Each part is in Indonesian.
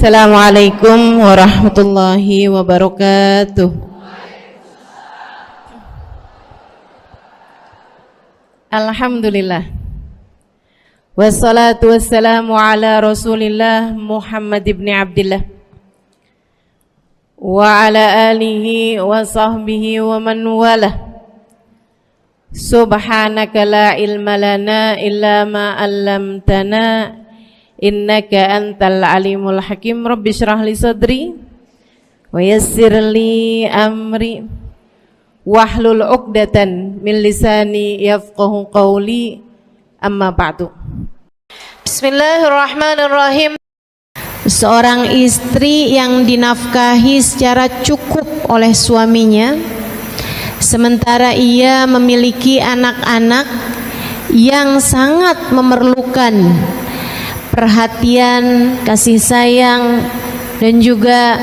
Assalamualaikum warahmatullahi wabarakatuh. Alhamdulillah. Wassalatu wassalamu ala Rasulillah Muhammad ibn Abdillah wa ala alihi wa sahbihi wa man walah. Subhanaka la ilma lana illa ma 'allamtana innaka antal alimul hakim. Rabbi shrah li sadri wa yassir li amri wahlul 'uqdatan min lisani yafqahu qawli. Amma ba'du. Bismillahirrahmanirrahim. Seorang istri yang dinafkahi secara cukup oleh suaminya, sementara ia memiliki anak-anak yang sangat memerlukan perhatian, kasih sayang, dan juga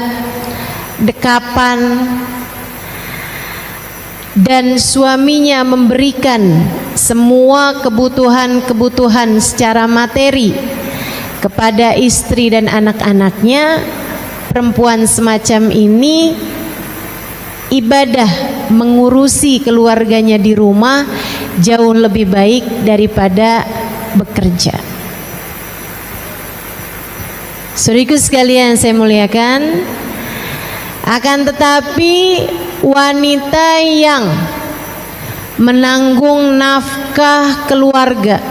dekapan, dan suaminya memberikan semua kebutuhan-kebutuhan secara materi kepada istri dan anak-anaknya. Perempuan semacam ini ibadah mengurusi keluarganya di rumah jauh lebih baik daripada bekerja. Saudaraku sekalian saya muliakan, akan tetapi wanita yang menanggung nafkah keluarga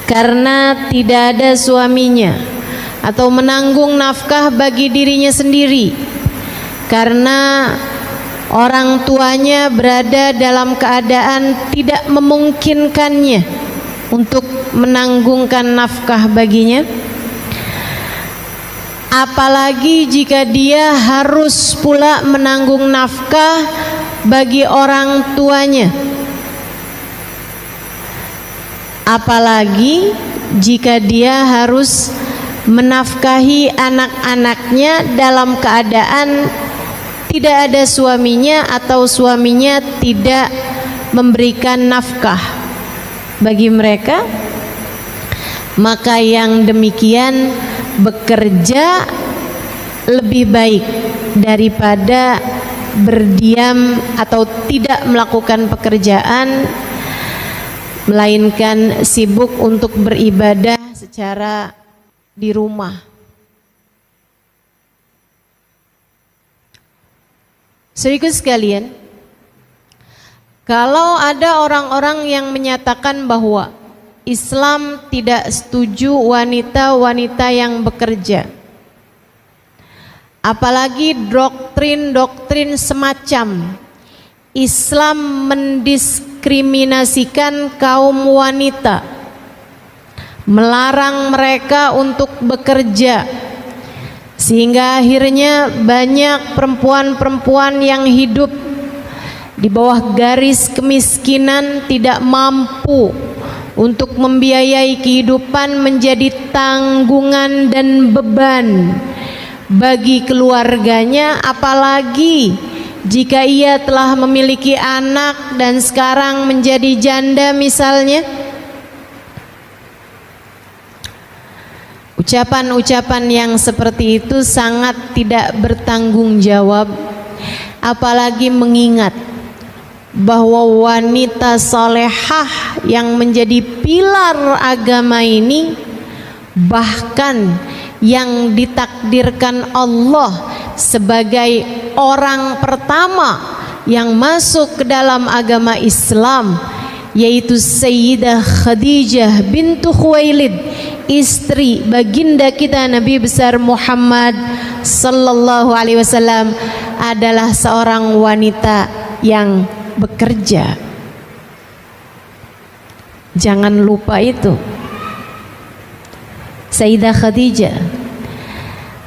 karena tidak ada suaminya, atau menanggung nafkah bagi dirinya sendiri karena orang tuanya berada dalam keadaan tidak memungkinkannya untuk menanggungkan nafkah baginya, apalagi jika dia harus pula menanggung nafkah bagi orang tuanya, apalagi jika dia harus menafkahi anak-anaknya dalam keadaan tidak ada suaminya atau suaminya tidak memberikan nafkah bagi mereka. Maka yang demikian bekerja lebih baik daripada berdiam atau tidak melakukan pekerjaan, melainkan sibuk untuk beribadah secara di rumah. Saudaraku sekalian, kalau ada orang-orang yang menyatakan bahwa Islam tidak setuju wanita-wanita yang bekerja, apalagi doktrin-doktrin semacam Islam mendiskriminasikan kaum wanita, melarang mereka untuk bekerja, sehingga akhirnya banyak perempuan-perempuan yang hidup di bawah garis kemiskinan, tidak mampu untuk membiayai kehidupan, menjadi tanggungan dan beban bagi keluarganya, apalagi jika ia telah memiliki anak dan sekarang menjadi janda misalnya. Ucapan-ucapan yang seperti itu sangat tidak bertanggung jawab, apalagi mengingat bahwa wanita solehah yang menjadi pilar agama ini, bahkan yang ditakdirkan Allah sebagai orang pertama yang masuk ke dalam agama Islam, yaitu Sayyidah Khadijah bintu Khuwailid, istri baginda kita Nabi besar Muhammad sallallahu alaihi wasallam, adalah seorang wanita yang bekerja. Jangan lupa itu. Sayyidah Khadijah,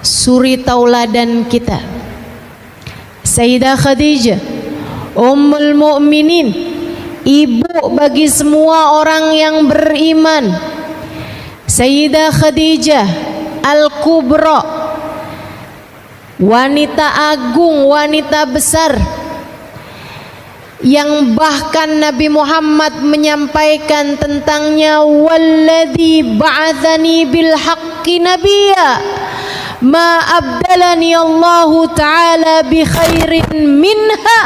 suri tauladan kita. Sayyidah Khadijah, Ummul Mukminin, ibu bagi semua orang yang beriman. Sayyidah Khadijah Al-Kubra, wanita agung, wanita besar, yang bahkan Nabi Muhammad menyampaikan tentangnya, walladzi ba'atsani bil haqqi nabiyya ma abdalani Allahu ta'ala bi khairin minha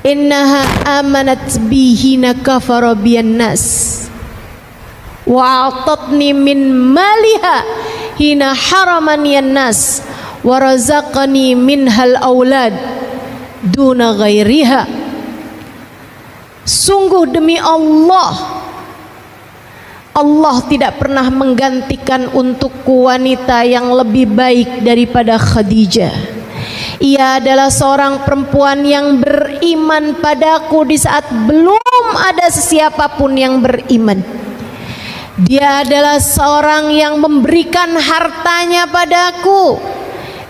innaha amanat bihina kafara biyan nas wa a'tatni min maliha hina haramani an-nas wa razaqani minhal aulad duna ghairiha. Sungguh demi Allah, Allah tidak pernah menggantikan untukku wanita yang lebih baik daripada Khadijah. Ia adalah seorang perempuan yang beriman padaku di saat belum ada sesiapapun yang beriman. Dia adalah seorang yang memberikan hartanya padaku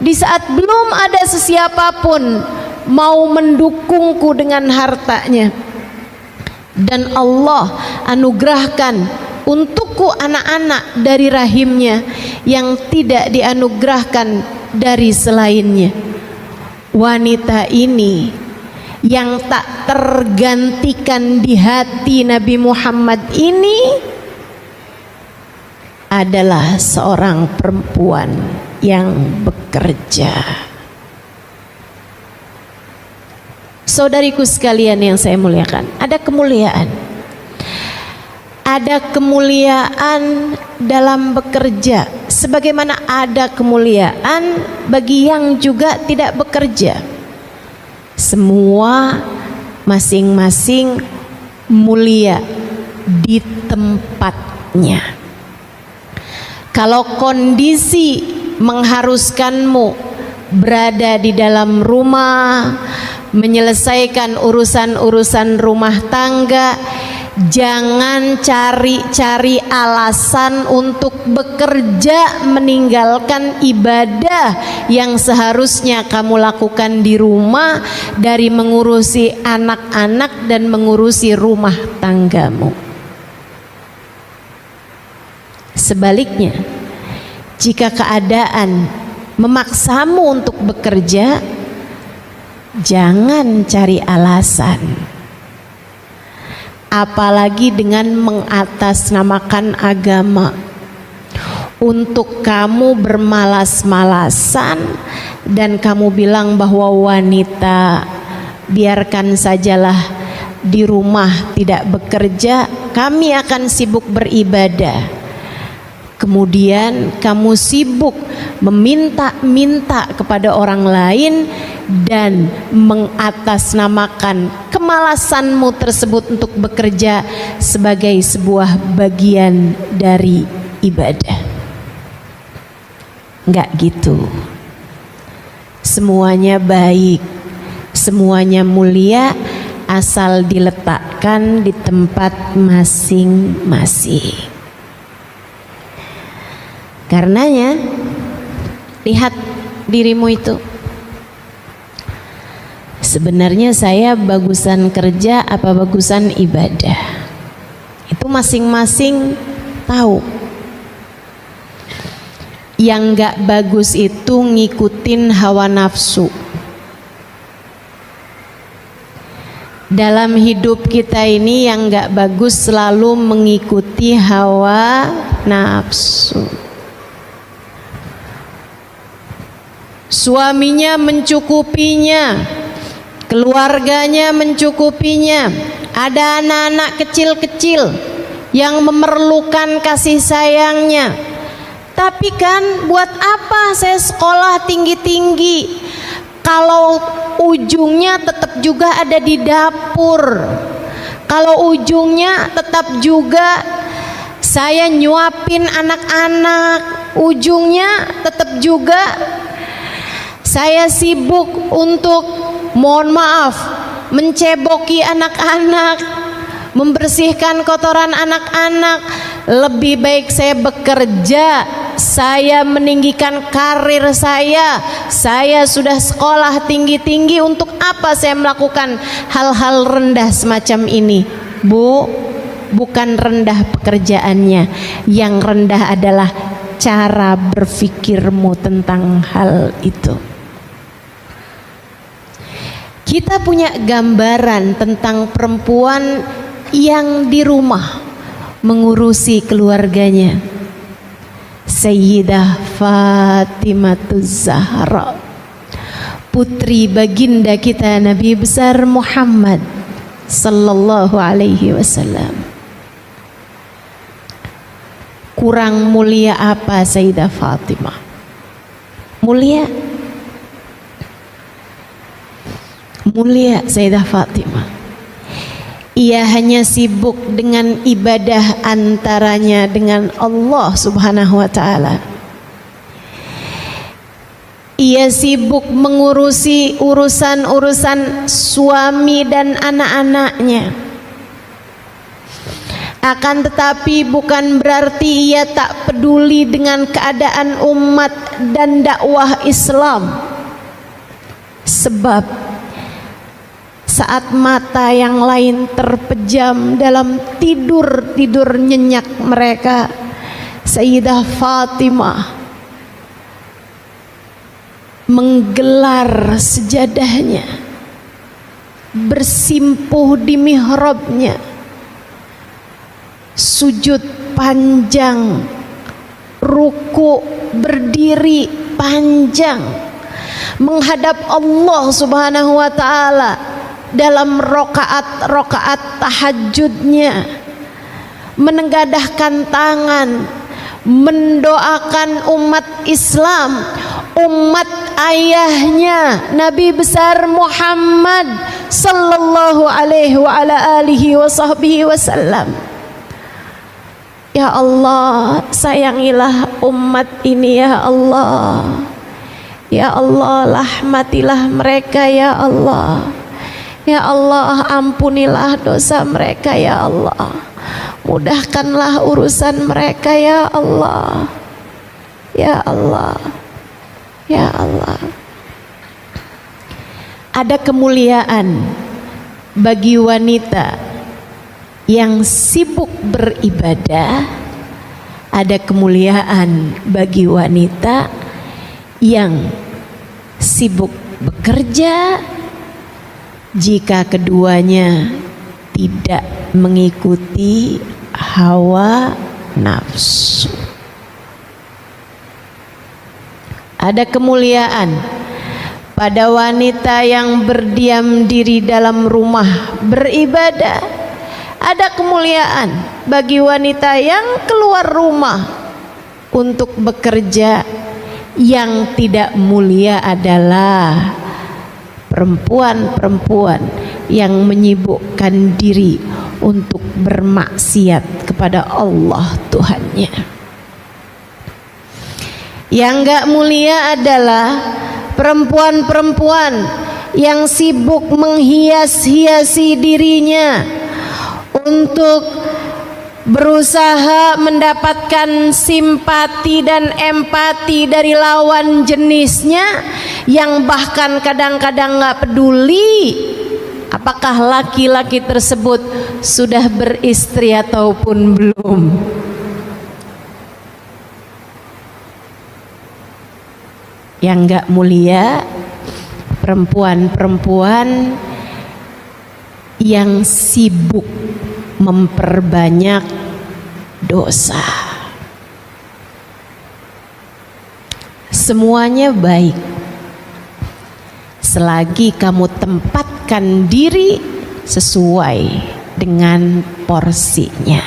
di saat belum ada sesiapapun mau mendukungku dengan hartanya. Dan Allah anugerahkan untukku anak-anak dari rahimnya yang tidak dianugerahkan dari selainnya. Wanita ini yang tak tergantikan di hati Nabi Muhammad ini adalah seorang perempuan yang bekerja. Saudariku sekalian yang saya muliakan, ada kemuliaan. Ada kemuliaan dalam bekerja, sebagaimana ada kemuliaan bagi yang juga tidak bekerja. Semua masing-masing mulia di tempatnya. Kalau kondisi mengharuskanmu berada di dalam rumah, menyelesaikan urusan-urusan rumah tangga, jangan cari-cari alasan untuk bekerja meninggalkan ibadah yang seharusnya kamu lakukan di rumah, dari mengurusi anak-anak dan mengurusi rumah tanggamu. Sebaliknya, jika keadaan memaksamu untuk bekerja, jangan cari alasan, apalagi dengan mengatasnamakan agama untuk kamu bermalas-malasan dan kamu bilang bahwa wanita biarkan sajalah di rumah tidak bekerja, kami akan sibuk beribadah. Kemudian kamu sibuk meminta-minta kepada orang lain dan mengatasnamakan kemalasanmu tersebut untuk bekerja sebagai sebuah bagian dari ibadah. Enggak gitu. Semuanya baik, semuanya mulia, asal diletakkan di tempat masing-masing. Karenanya, lihat dirimu itu. Sebenarnya saya bagusan kerja apa bagusan ibadah? Itu masing-masing tahu. Yang gak bagus itu ngikutin hawa nafsu. Dalam hidup kita ini yang gak bagus selalu mengikuti hawa nafsu. Suaminya mencukupinya, keluarganya mencukupinya, ada anak-anak kecil-kecil yang memerlukan kasih sayangnya. Tapi kan buat apa saya sekolah tinggi-tinggi kalau ujungnya tetap juga ada di dapur, kalau ujungnya tetap juga saya nyuapin anak-anak, ujungnya tetap juga saya sibuk untuk, mohon maaf, menceboki anak-anak, membersihkan kotoran anak-anak. Lebih baik saya bekerja, saya meninggikan karir saya sudah sekolah tinggi-tinggi, untuk apa saya melakukan hal-hal rendah semacam ini? Bu, bukan rendah pekerjaannya, yang rendah adalah cara berpikirmu tentang hal itu. Kita punya gambaran tentang perempuan yang di rumah mengurusi keluarganya. Sayyidah Fatimahuz Zahra, putri baginda kita Nabi besar Muhammad sallallahu alaihi wasallam. Kurang mulia apa Sayyidah Fatimah? Mulia. Mulia Sayyidah Fatimah. Ia hanya sibuk dengan ibadah antaranya dengan Allah Subhanahu wa taala. Ia sibuk mengurusi urusan-urusan suami dan anak-anaknya. Akan tetapi bukan berarti ia tak peduli dengan keadaan umat dan dakwah Islam. Sebab saat mata yang lain terpejam dalam tidur-tidur nyenyak mereka, Sayyidah Fatimah menggelar sejadahnya, bersimpuh di mihrabnya, sujud panjang, ruku berdiri panjang, menghadap Allah Subhanahu wa taala dalam rokaat tahajudnya, menengadahkan tangan, mendoakan umat Islam, umat ayahnya Nabi besar Muhammad sallallahu alaihi wa ala alihi wa sahbihi wasallam. Ya Allah, sayangilah umat ini ya Allah. Ya Allah, rahmatilah mereka ya Allah. Ya Allah, ampunilah dosa mereka ya Allah. Mudahkanlah urusan mereka ya Allah. Ya Allah. Ya Allah. Ada kemuliaan bagi wanita yang sibuk beribadah. Ada kemuliaan bagi wanita yang sibuk bekerja, jika keduanya tidak mengikuti hawa nafsu. Ada kemuliaan pada wanita yang berdiam diri dalam rumah beribadah. Ada kemuliaan bagi wanita yang keluar rumah untuk bekerja. Yang tidak mulia adalah perempuan-perempuan yang menyibukkan diri untuk bermaksiat kepada Allah Tuhannya. Yang gak mulia adalah perempuan-perempuan yang sibuk menghias-hiasi dirinya untuk berusaha mendapatkan simpati dan empati dari lawan jenisnya, yang bahkan kadang-kadang gak peduli apakah laki-laki tersebut sudah beristri ataupun belum. Yang gak mulia perempuan-perempuan yang sibuk memperbanyak dosa. Semuanya baik selagi kamu tempatkan diri sesuai dengan porsinya.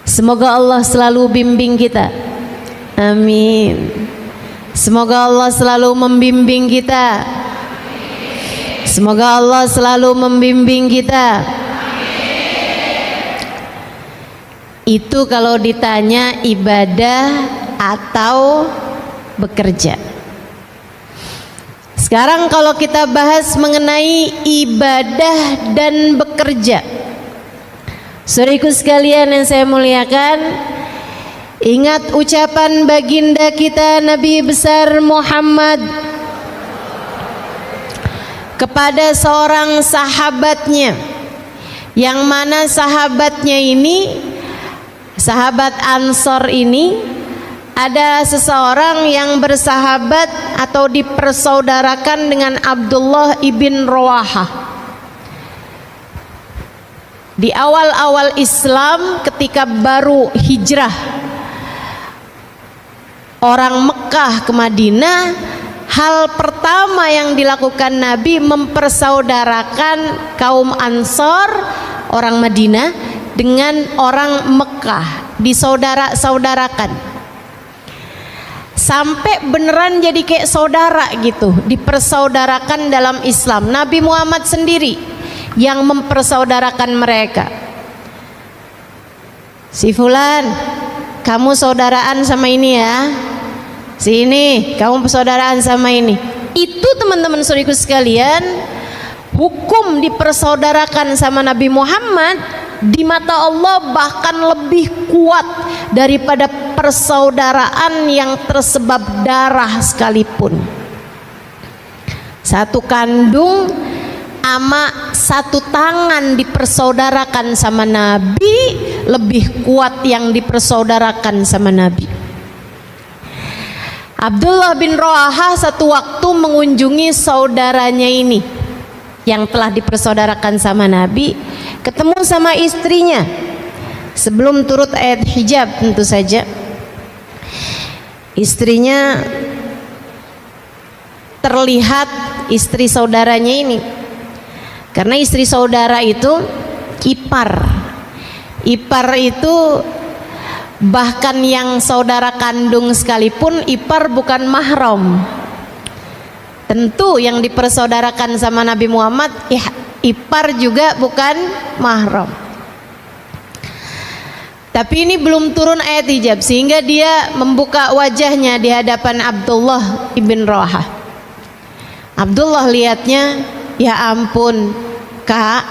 Semoga Allah selalu bimbing kita. Amin. Semoga Allah selalu membimbing kita. Semoga Allah selalu membimbing kita. Itu kalau ditanya ibadah atau bekerja. Sekarang kalau kita bahas mengenai ibadah dan bekerja, saudaraku sekalian yang saya muliakan, ingat ucapan baginda kita Nabi besar Muhammad kepada seorang sahabatnya, yang mana sahabatnya ini, sahabat Ansor ini, ada seseorang yang bersahabat atau dipersaudarakan dengan Abdullah ibn Rawahah. Di awal-awal Islam ketika baru hijrah orang Mekah ke Madinah, hal pertama yang dilakukan Nabi mempersaudarakan kaum Ansor orang Madinah dengan orang Mekah, disaudara-saudarakan sampai beneran jadi kayak saudara gitu, dipersaudarakan dalam Islam. Nabi Muhammad sendiri yang mempersaudarakan mereka. Si fulan, kamu saudaraan sama ini ya, si ini kamu persaudaraan sama ini. Itu teman-teman saudaraku sekalian, hukum dipersaudarakan sama Nabi Muhammad di mata Allah bahkan lebih kuat daripada persaudaraan yang tersebab darah sekalipun. Satu kandung ama satu tangan dipersaudarakan sama Nabi lebih kuat yang dipersaudarakan sama Nabi. Abdullah bin Rawahah satu waktu mengunjungi saudaranya ini yang telah dipersaudarakan sama Nabi, ketemu sama istrinya sebelum turut ayat hijab. Tentu saja istrinya terlihat istri saudaranya ini, karena istri saudara itu ipar itu bahkan yang saudara kandung sekalipun ipar bukan mahram. Tentu yang dipersaudarakan sama Nabi Muhammad ipar juga bukan mahram. Tapi ini belum turun ayat hijab sehingga dia membuka wajahnya di hadapan Abdullah ibn Rawahah. Abdullah lihatnya, ya ampun kakak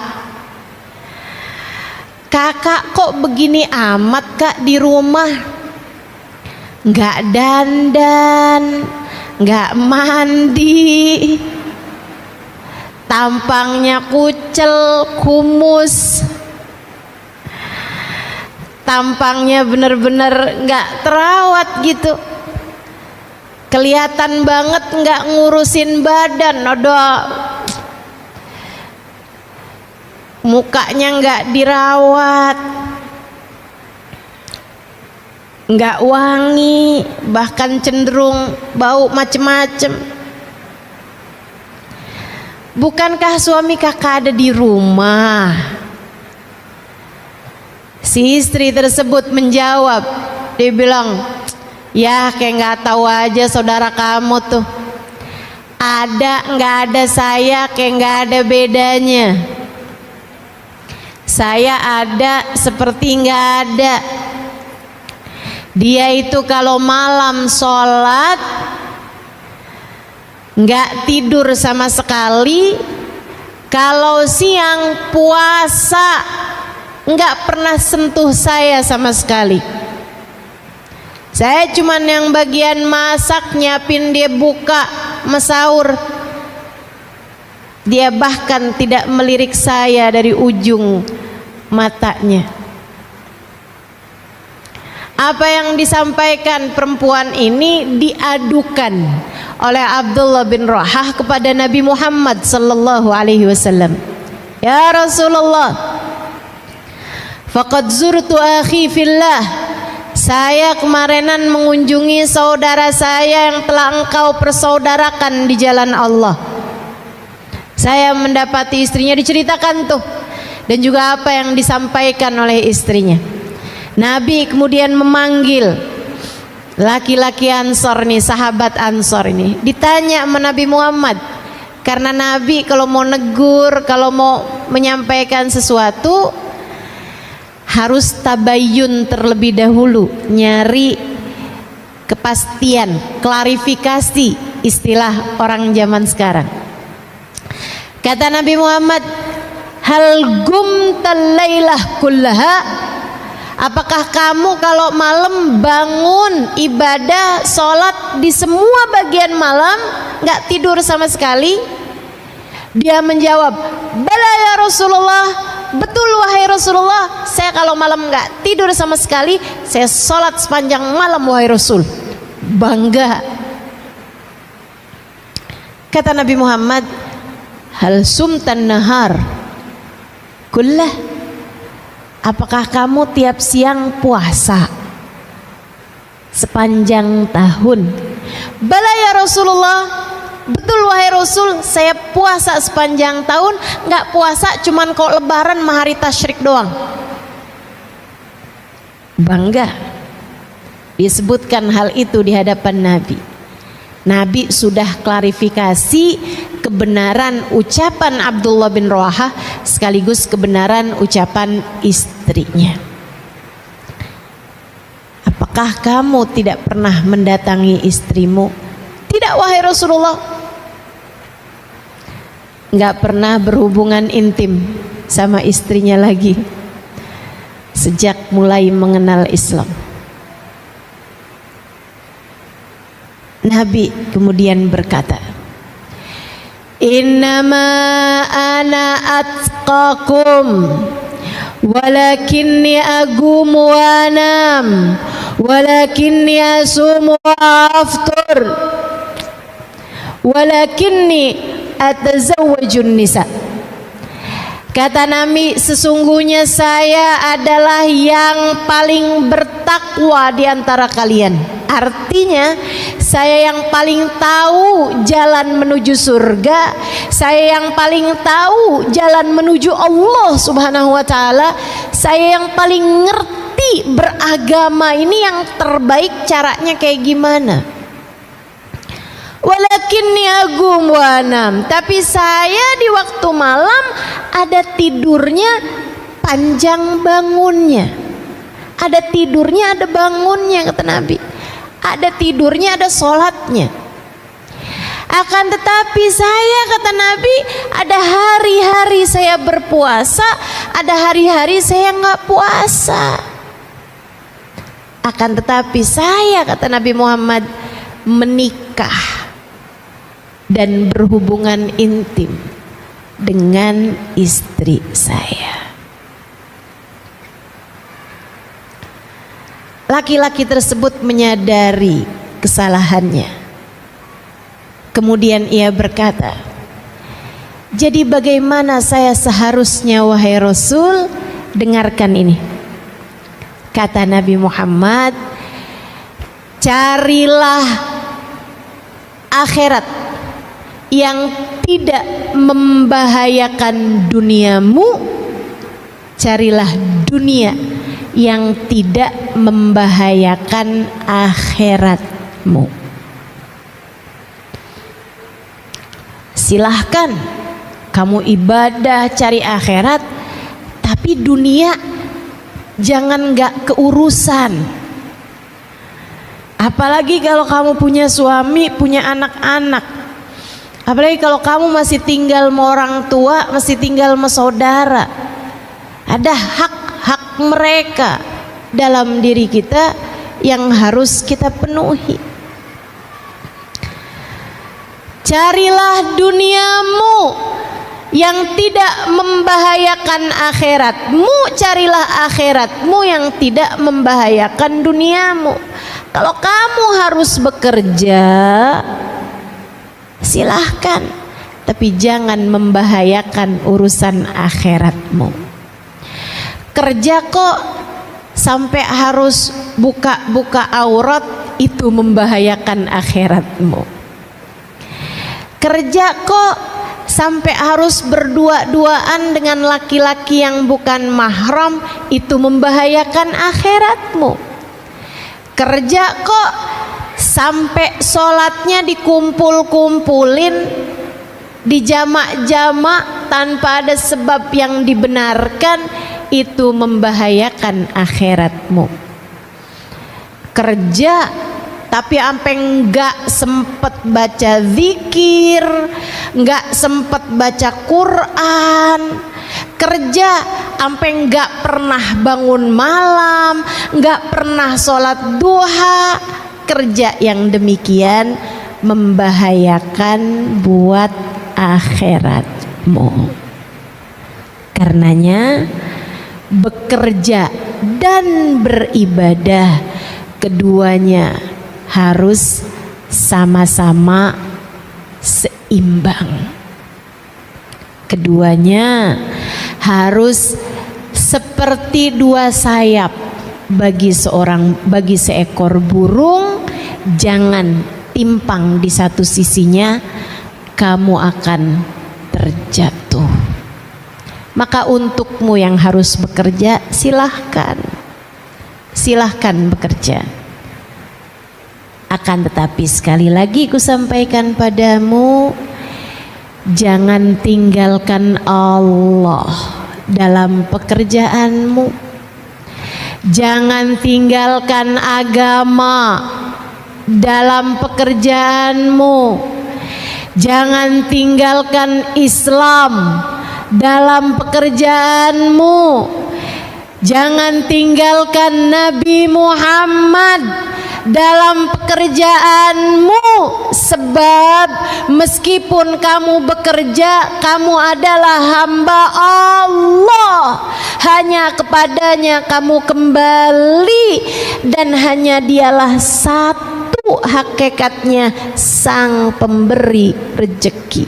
kok begini amat kak di rumah, nggak dandan, nggak mandi, tampangnya kucel, kumus, tampangnya bener-bener nggak terawat gitu, kelihatan banget nggak ngurusin badan, mukanya nggak dirawat, nggak wangi, bahkan cenderung bau macem-macem. Bukankah suami kakak ada di rumah? Si istri tersebut menjawab, dia bilang, ya kayak nggak tahu aja saudara kamu tuh, ada nggak ada saya kayak nggak ada bedanya. Saya ada seperti nggak ada. Dia itu kalau malam sholat nggak tidur sama sekali, kalau siang puasa nggak pernah sentuh saya sama sekali. Saya cuman yang bagian masak, nyiapin dia buka mesaur. Dia bahkan tidak melirik saya dari ujung matanya. Apa yang disampaikan perempuan ini diadukan oleh Abdullah bin Rawahah kepada Nabi Muhammad sallallahu alaihi wasallam. Ya Rasulullah, faqad zurtu akhi fillah. Saya kemarinan mengunjungi saudara saya yang telah engkau persaudarakan di jalan Allah. Saya mendapati istrinya, diceritakan tuh, dan juga apa yang disampaikan oleh istrinya. Nabi kemudian memanggil laki-laki Ansor nih, sahabat Ansor ini, ditanya sama Nabi Muhammad, karena Nabi kalau mau negur, kalau mau menyampaikan sesuatu harus tabayyun terlebih dahulu, nyari kepastian, klarifikasi, istilah orang zaman sekarang. Kata Nabi Muhammad, hal gumtal lailah kullaha, apakah kamu kalau malam bangun ibadah sholat di semua bagian malam nggak tidur sama sekali? Dia menjawab, bala ya Rasulullah, betul wahai Rasulullah, saya kalau malam nggak tidur sama sekali, saya sholat sepanjang malam wahai Rasul. Bangga. Kata Nabi Muhammad, hal sumtan nahar kullah, apakah kamu tiap siang puasa sepanjang tahun. Bala ya Rasulullah, betul wahai Rasul, saya puasa sepanjang tahun. Nggak puasa cuman kalau lebaran sama hari tasyrik doang. Bangga disebutkan hal itu di hadapan Nabi. Nabi sudah klarifikasi kebenaran ucapan Abdullah bin Rawahah sekaligus kebenaran ucapan istrinya. Apakah kamu tidak pernah mendatangi istrimu? Tidak wahai Rasulullah. Nggak pernah berhubungan intim sama istrinya lagi sejak mulai mengenal Islam. Nabi kemudian berkata, Innama ana atqakum walakinni agumu wa anam walakinni asumu wa aftur walakinni atazawwajun nisa. Kata Nabi, sesungguhnya saya adalah yang paling bertakwa di antara kalian. Artinya saya yang paling tahu jalan menuju surga, saya yang paling tahu jalan menuju Allah Subhanahu wa taala, saya yang paling ngerti beragama ini yang terbaik caranya kayak gimana. Walakinni agum wa anam, tapi saya di waktu malam ada tidurnya, panjang bangunnya. Ada tidurnya, ada bangunnya, kata Nabi. Ada tidurnya, ada sholatnya. Akan tetapi saya, kata Nabi, ada hari-hari saya berpuasa, ada hari-hari saya nggak puasa. Akan tetapi saya, kata Nabi Muhammad, menikah dan berhubungan intim dengan istri saya. Laki-laki tersebut menyadari kesalahannya. Kemudian ia berkata, jadi bagaimana saya seharusnya wahai Rasul? Dengarkan ini. Kata Nabi Muhammad, carilah akhirat yang tidak membahayakan duniamu, carilah dunia yang tidak membahayakan akhiratmu. Silahkan kamu ibadah cari akhirat, tapi dunia jangan gak keurusan. Apalagi kalau kamu punya suami, punya anak-anak. Apalagi kalau kamu masih tinggal sama orang tua, masih tinggal sama saudara. Ada hak-hak mereka dalam diri kita yang harus kita penuhi. Carilah duniamu yang tidak membahayakan akhiratmu, carilah akhiratmu yang tidak membahayakan duniamu. Kalau kamu harus bekerja, silahkan, tapi jangan membahayakan urusan akhiratmu. Kerja kok sampai harus buka-buka aurat, itu membahayakan akhiratmu. Kerja kok sampai harus berdua-duaan dengan laki-laki yang bukan mahram, itu membahayakan akhiratmu. Kerja kok sampai sholatnya dikumpul-kumpulin, dijamak-jamak tanpa ada sebab yang dibenarkan, itu membahayakan akhiratmu. Kerja tapi sampai enggak sempet baca zikir, enggak sempet baca Quran. Kerja sampai enggak pernah bangun malam, enggak pernah sholat duha. Kerja yang demikian membahayakan buat akhiratmu. Karenanya bekerja dan beribadah, keduanya harus sama-sama seimbang. Keduanya harus seperti dua sayap. bagi seekor burung, jangan timpang di satu sisinya, kamu akan terjatuh. Maka untukmu yang harus bekerja, silahkan bekerja. Akan tetapi sekali lagi ku sampaikan padamu, jangan tinggalkan Allah dalam pekerjaanmu. Jangan tinggalkan agama dalam pekerjaanmu. Jangan tinggalkan Islam dalam pekerjaanmu. Jangan tinggalkan Nabi Muhammad dalam pekerjaanmu, sebab meskipun kamu bekerja, kamu adalah hamba Allah. Hanya kepadanya kamu kembali, dan hanya dialah satu hakikatnya, sang pemberi rezeki.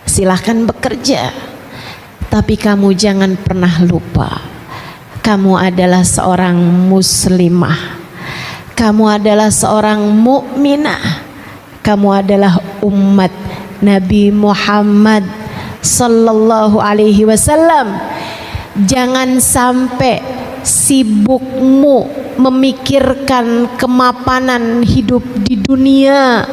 Silahkan bekerja, tapi kamu jangan pernah lupa, kamu adalah seorang muslimah, kamu adalah seorang mukminah, kamu adalah umat Nabi Muhammad sallallahu alaihi wasallam. Jangan sampai sibukmu memikirkan kemapanan hidup di dunia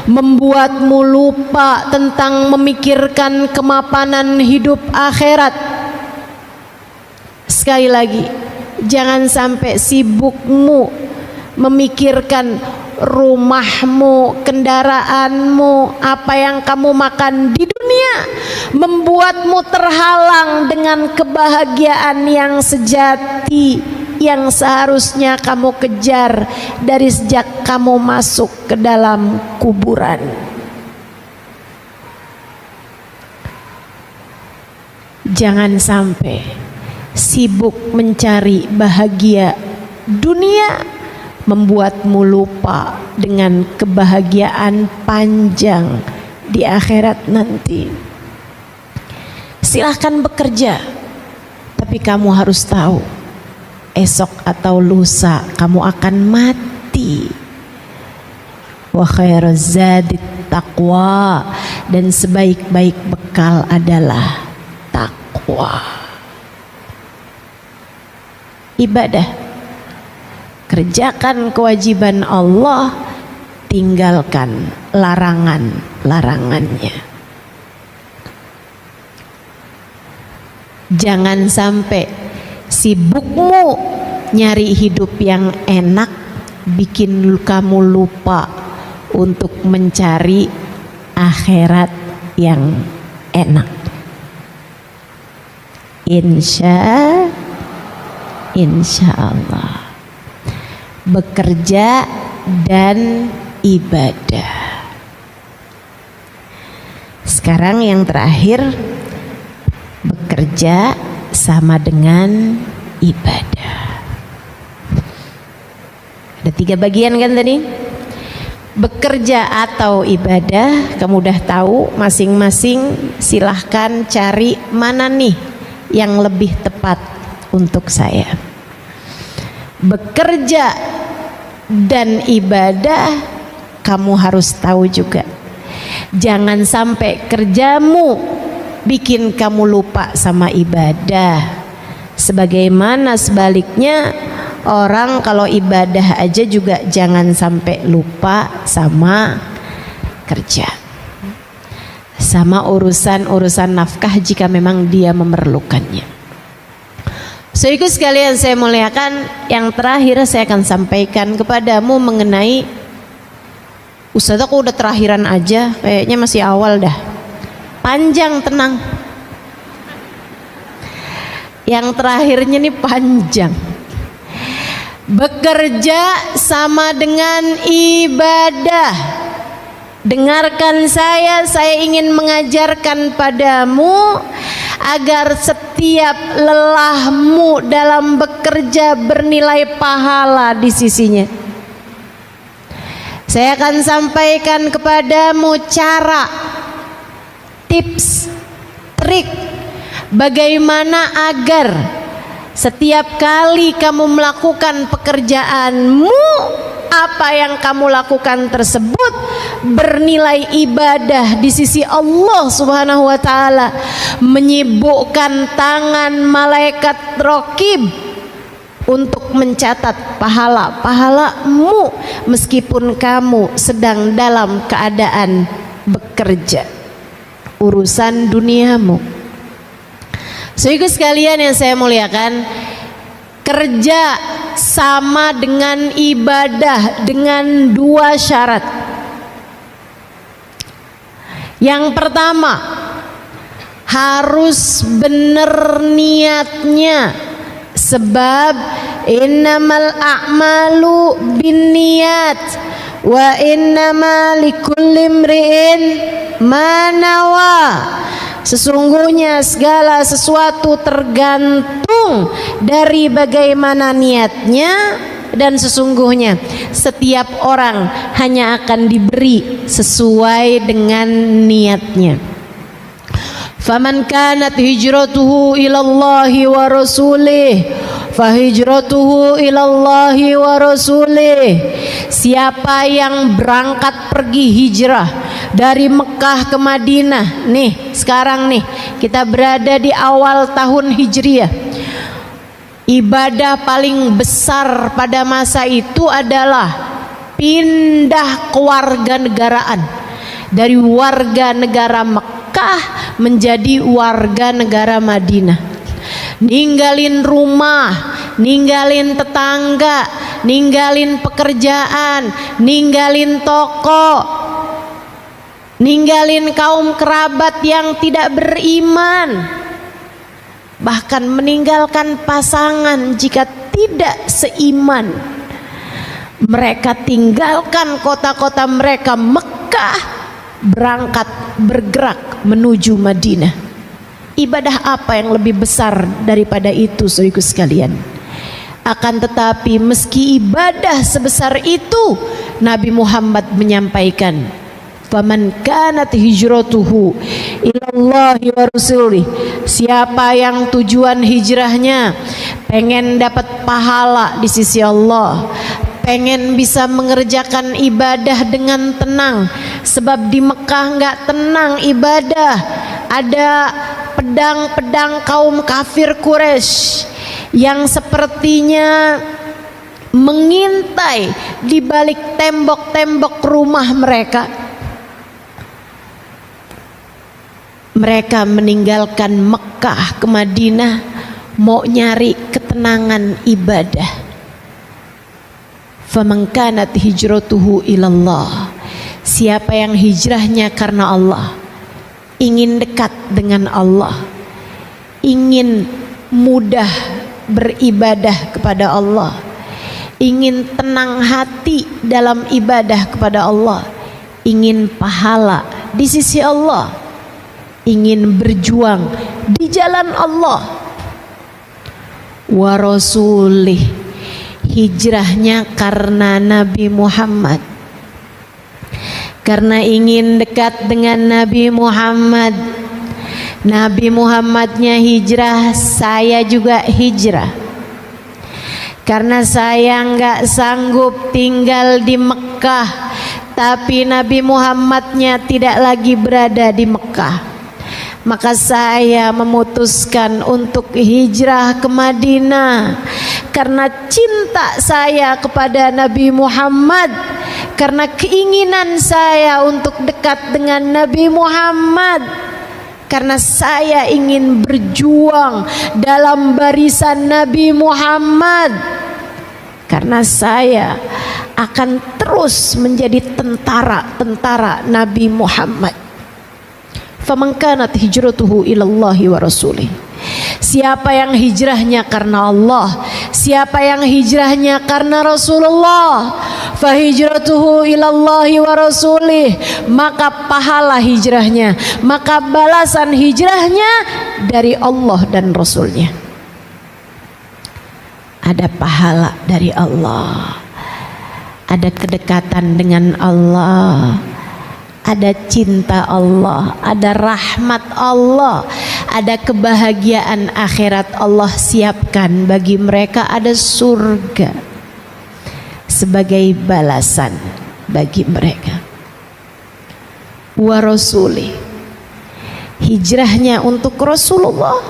membuatmu lupa tentang memikirkan kemapanan hidup akhirat. Sekali lagi, jangan sampai sibukmu memikirkan rumahmu, kendaraanmu, apa yang kamu makan di dunia membuatmu terhalang dengan kebahagiaan yang sejati yang seharusnya kamu kejar dari sejak kamu masuk ke dalam kuburan. Jangan sampai sibuk mencari bahagia dunia membuatmu lupa dengan kebahagiaan panjang di akhirat nanti. Silahkan bekerja, tapi kamu harus tahu, esok atau lusa kamu akan mati. Wa khairuz zadit taqwa, dan sebaik-baik bekal adalah takwa. Ibadah, kerjakan kewajiban Allah, tinggalkan larangan-larangannya. Jangan sampai sibukmu nyari hidup yang enak bikin kamu lupa untuk mencari akhirat yang enak. Insya Allah, bekerja dan ibadah. Sekarang yang terakhir, bekerja sama dengan ibadah. Ada 3 bagian kan tadi? Bekerja atau ibadah, kamu udah tahu masing-masing. Silahkan cari mana nih yang lebih tepat untuk saya. Bekerja dan ibadah, kamu harus tahu juga, jangan sampai kerjamu bikin kamu lupa sama ibadah. Sebagaimana sebaliknya, orang kalau ibadah aja juga jangan sampai lupa sama kerja, sama urusan nafkah jika memang dia memerlukannya. Saudaraku sekalian saya muliakan, yang terakhir saya akan sampaikan kepadamu mengenai, Ustaz aku udah terakhiran aja, kayaknya masih awal dah. Panjang, tenang. Yang terakhirnya nih panjang. Bekerja sama dengan ibadah. Dengarkan saya ingin mengajarkan padamu agar setiap lelahmu dalam bekerja bernilai pahala di sisinya. Saya akan sampaikan kepadamu cara, tips, trik bagaimana agar Setiap kali kamu melakukan pekerjaanmu, apa yang kamu lakukan tersebut bernilai ibadah di sisi Allah Subhanahu wa taala, menyibukkan tangan malaikat raqib untuk mencatat pahala-pahalamu meskipun kamu sedang dalam keadaan bekerja urusan duniamu. Saudara sekalian yang saya muliakan, kerja sama dengan ibadah dengan dua syarat. Yang pertama, harus benar niatnya, sebab innamal a'malu binniyat wa innama likulli imri'in ma nawa. Sesungguhnya segala sesuatu tergantung dari bagaimana niatnya, dan sesungguhnya setiap orang hanya akan diberi sesuai dengan niatnya. Faman kanat hijratuhu ilallahi wa rasulih fahijratuhu ilallahi wa rasulih. Siapa yang berangkat pergi hijrah dari Mekah ke Madinah, nih sekarang nih kita berada di awal tahun Hijriah. Ibadah paling besar pada masa itu adalah pindah kewarganegaraan dari warga negara Mekah menjadi warga negara Madinah. Ninggalin rumah, ninggalin tetangga, ninggalin pekerjaan, ninggalin toko, ninggalin kaum kerabat yang tidak beriman, bahkan meninggalkan pasangan jika tidak seiman. Mereka tinggalkan kota-kota mereka Mekah, berangkat bergerak menuju Madinah. Ibadah apa yang lebih besar daripada itu, saudaraku sekalian? Akan tetapi meski ibadah sebesar itu, Nabi Muhammad menyampaikan, faman kanat hijratuhu ilallahi wa rasulih. Siapa yang tujuan hijrahnya pengen dapat pahala di sisi Allah, pengen bisa mengerjakan ibadah dengan tenang, sebab di Mekah nggak tenang ibadah. Ada pedang-pedang kaum kafir Quraisy yang sepertinya mengintai di balik tembok-tembok rumah mereka. Mereka meninggalkan Mekah ke Madinah mau nyari ketenangan ibadah. Faman kanat hijratuhu ilallah. Siapa yang hijrahnya karena Allah, ingin dekat dengan Allah, ingin mudah beribadah kepada Allah, ingin tenang hati dalam ibadah kepada Allah, ingin pahala di sisi Allah, ingin berjuang di jalan Allah, wa rasulih, hijrahnya karena Nabi Muhammad, karena ingin dekat dengan Nabi Muhammad. Nabi Muhammadnya hijrah, saya juga hijrah. Karena saya nggak sanggup tinggal di Mekah, tapi Nabi Muhammadnya tidak lagi berada di Mekah, maka saya memutuskan untuk hijrah ke Madinah. Karena cinta saya kepada Nabi Muhammad, karena keinginan saya untuk dekat dengan Nabi Muhammad, karena saya ingin berjuang dalam barisan Nabi Muhammad, karena saya akan terus menjadi tentara-tentara Nabi Muhammad. Faman kanat hijratuhu ilallahi wa rasulih. Siapa yang hijrahnya karena Allah, siapa yang hijrahnya karena Rasulullah, fahijratuhu ilallahi wa rasulih, maka pahala hijrahnya, maka balasan hijrahnya dari Allah dan Rasulnya. Ada pahala dari Allah, ada kedekatan dengan Allah, ada cinta Allah, ada rahmat Allah, ada kebahagiaan akhirat. Allah siapkan bagi mereka ada surga sebagai balasan bagi mereka. Wa rasuli, hijrahnya untuk Rasulullah,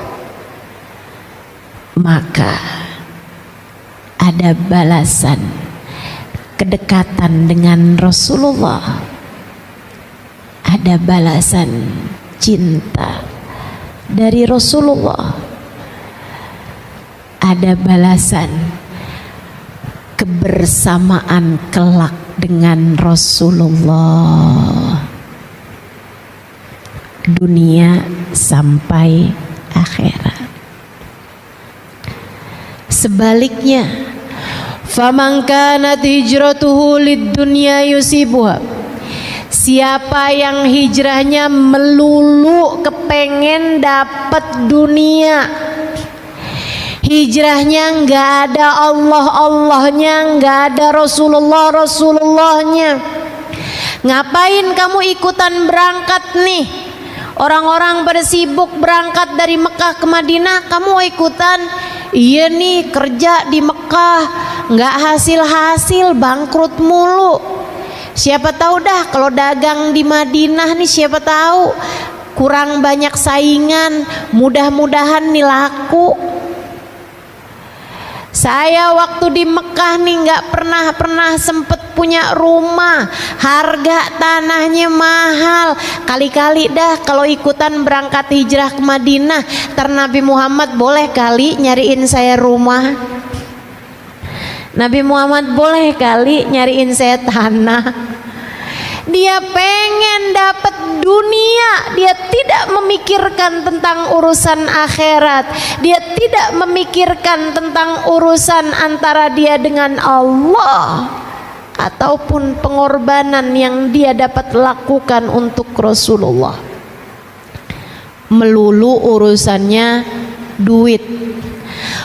maka ada balasan kedekatan dengan Rasulullah, ada balasan cinta dari Rasulullah, ada balasan kebersamaan kelak dengan Rasulullah, dunia sampai akhirat. Sebaliknya, faman kanat hijratuhu lid-dunya yusibuha, siapa yang hijrahnya melulu kepengen dapat dunia, hijrahnya nggak ada Allah-Allahnya, nggak ada Rasulullah-Rasulullahnya. Ngapain kamu ikutan berangkat nih? Orang-orang pada sibuk berangkat dari Mekah ke Madinah, kamu ikutan? Iya nih, kerja di Mekah nggak hasil-hasil, bangkrut mulu. Siapa tahu dah kalau dagang di Madinah nih, siapa tahu kurang banyak saingan, mudah-mudahan nih laku. Saya waktu di Mekah nih nggak pernah sempet punya rumah, harga tanahnya mahal. Kali-kali dah kalau ikutan berangkat hijrah ke Madinah, Nabi Muhammad boleh kali nyariin saya rumah. Nabi Muhammad boleh kali nyariin saya tanah. Dia pengen dapat dunia, dia tidak memikirkan tentang urusan akhirat, dia tidak memikirkan tentang urusan antara dia dengan Allah ataupun pengorbanan yang dia dapat lakukan untuk Rasulullah. Melulu urusannya duit,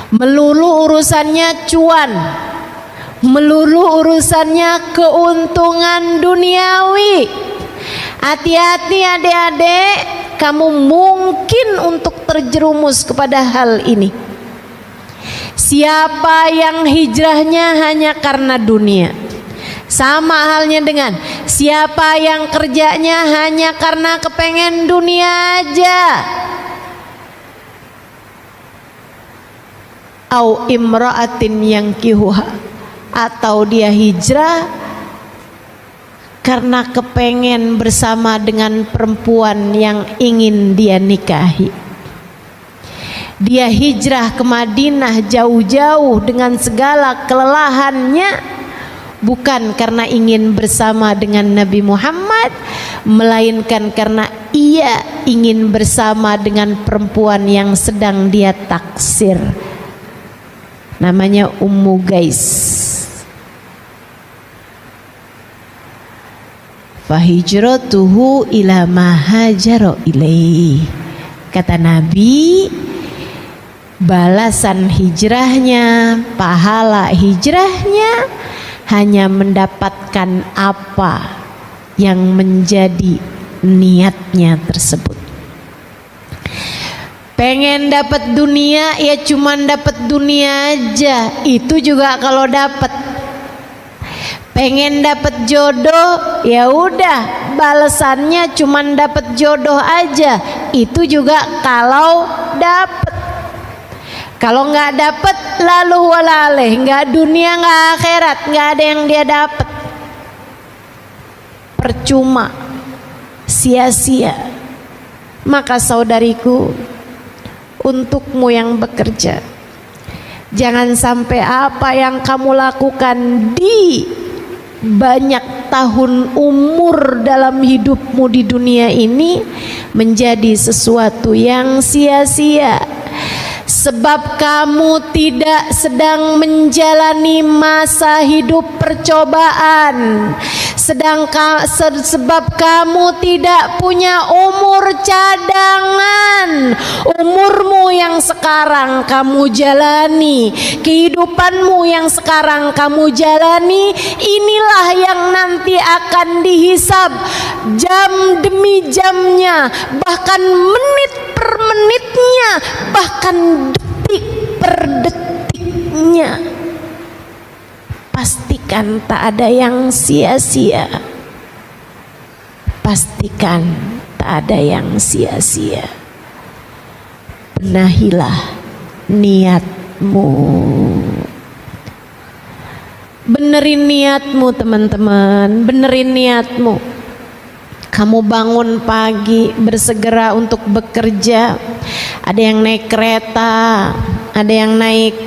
melulu urusannya cuan, melulu urusannya keuntungan duniawi. Hati-hati adik-adik, kamu mungkin untuk terjerumus kepada hal ini. Siapa yang hijrahnya hanya karena dunia, sama halnya dengan siapa yang kerjanya hanya karena kepengen dunia aja. Au imra'atin yang kihuha, atau dia hijrah karena kepengen bersama dengan perempuan yang ingin dia nikahi. Dia hijrah ke Madinah jauh-jauh dengan segala kelelahannya, bukan karena ingin bersama dengan Nabi Muhammad, melainkan karena ia ingin bersama dengan perempuan yang sedang dia taksir, namanya Ummu Gais. Fahijratuhu ila ma hajara ilaih. Kata Nabi, balasan hijrahnya, pahala hijrahnya hanya mendapatkan apa yang menjadi niatnya tersebut. Pengen dapat dunia, ya cuman dapat dunia aja, itu juga kalau dapat. Pengen dapat jodoh, ya udah balasannya cuman dapat jodoh aja, itu juga kalau dapat. Kalau nggak dapat, lalu walaleh, nggak dunia nggak akhirat, nggak ada yang dia dapat. Percuma, sia-sia. Maka saudariku, untukmu yang bekerja, jangan sampai apa yang kamu lakukan di banyak tahun umur dalam hidupmu di dunia ini menjadi sesuatu yang sia-sia. Sebab kamu tidak sedang menjalani masa hidup percobaan, sebab kamu tidak punya umur cadangan. Umurmu yang sekarang kamu jalani, kehidupanmu yang sekarang kamu jalani, inilah yang nanti akan dihisab jam demi jamnya, bahkan menit per menit menitnya, bahkan detik per detiknya. Pastikan tak ada yang sia-sia. Pastikan tak ada yang sia-sia. Benahilah niatmu. Benerin niatmu teman-teman, benerin niatmu. Kamu bangun pagi bersegera untuk bekerja. Ada yang naik kereta, ada yang naik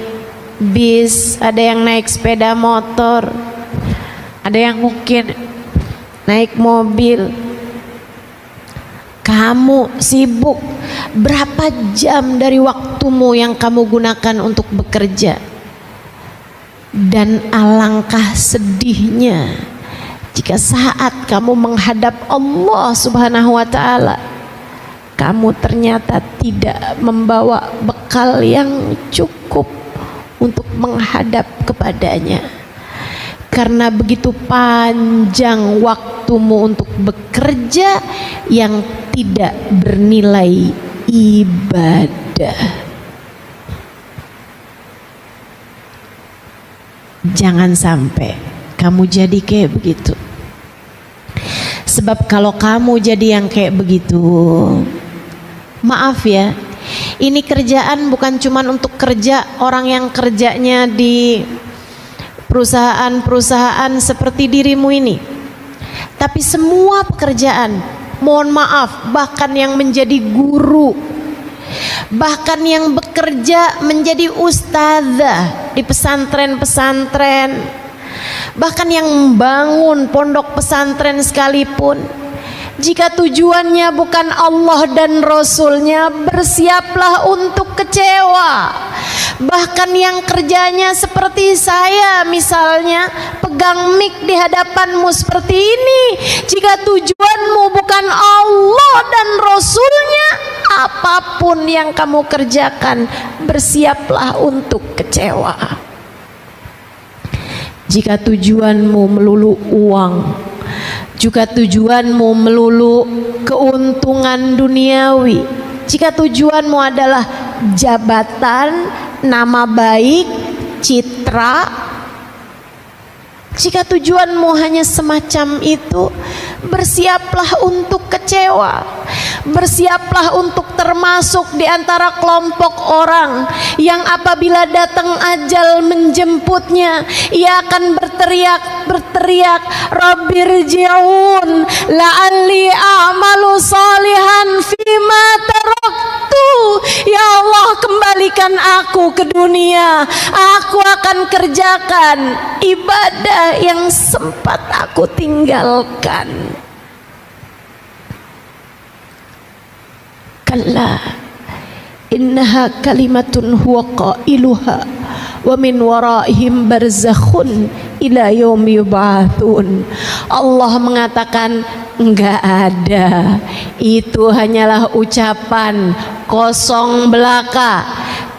bis, ada yang naik sepeda motor, ada yang mungkin naik mobil. Kamu sibuk, berapa jam dari waktumu yang kamu gunakan untuk bekerja? Dan alangkah sedihnya jika saat kamu menghadap Allah Subhanahu wa ta'ala, kamu ternyata tidak membawa bekal yang cukup untuk menghadap kepadanya. Karena begitu panjang waktumu untuk bekerja yang tidak bernilai ibadah. Jangan sampai kamu jadi kayak begitu. Sebab kalau kamu jadi yang kayak begitu, maaf ya, ini kerjaan bukan cuma untuk kerja orang yang kerjanya di perusahaan-perusahaan seperti dirimu ini, tapi semua pekerjaan. Mohon maaf, bahkan yang menjadi guru, bahkan yang bekerja menjadi ustazah di pesantren-pesantren, bahkan yang membangun pondok pesantren sekalipun, jika tujuannya bukan Allah dan Rasulnya, bersiaplah untuk kecewa. Bahkan yang kerjanya seperti saya misalnya, pegang mic di hadapanmu seperti ini, jika tujuanmu bukan Allah dan Rasulnya, apapun yang kamu kerjakan, bersiaplah untuk kecewa. Jika tujuanmu melulu uang, jika tujuanmu melulu keuntungan duniawi, jika tujuanmu adalah jabatan, nama baik, citra, jika tujuanmu hanya semacam itu, bersiaplah untuk kecewa. Bersiaplah untuk termasuk di antara kelompok orang yang apabila datang ajal menjemputnya, ia akan berteriak, Rabbirji'un la'alli a'malu salihan fima taraktu. Ya Allah, kembalikan aku ke dunia, aku akan kerjakan ibadah yang sempat aku tinggalkan. Kalla innaha kalimatun huwa qailuha wa min waraihim barzakhun ila yaumi yub'atsun. Allah mengatakan enggak ada, itu hanyalah ucapan kosong belaka,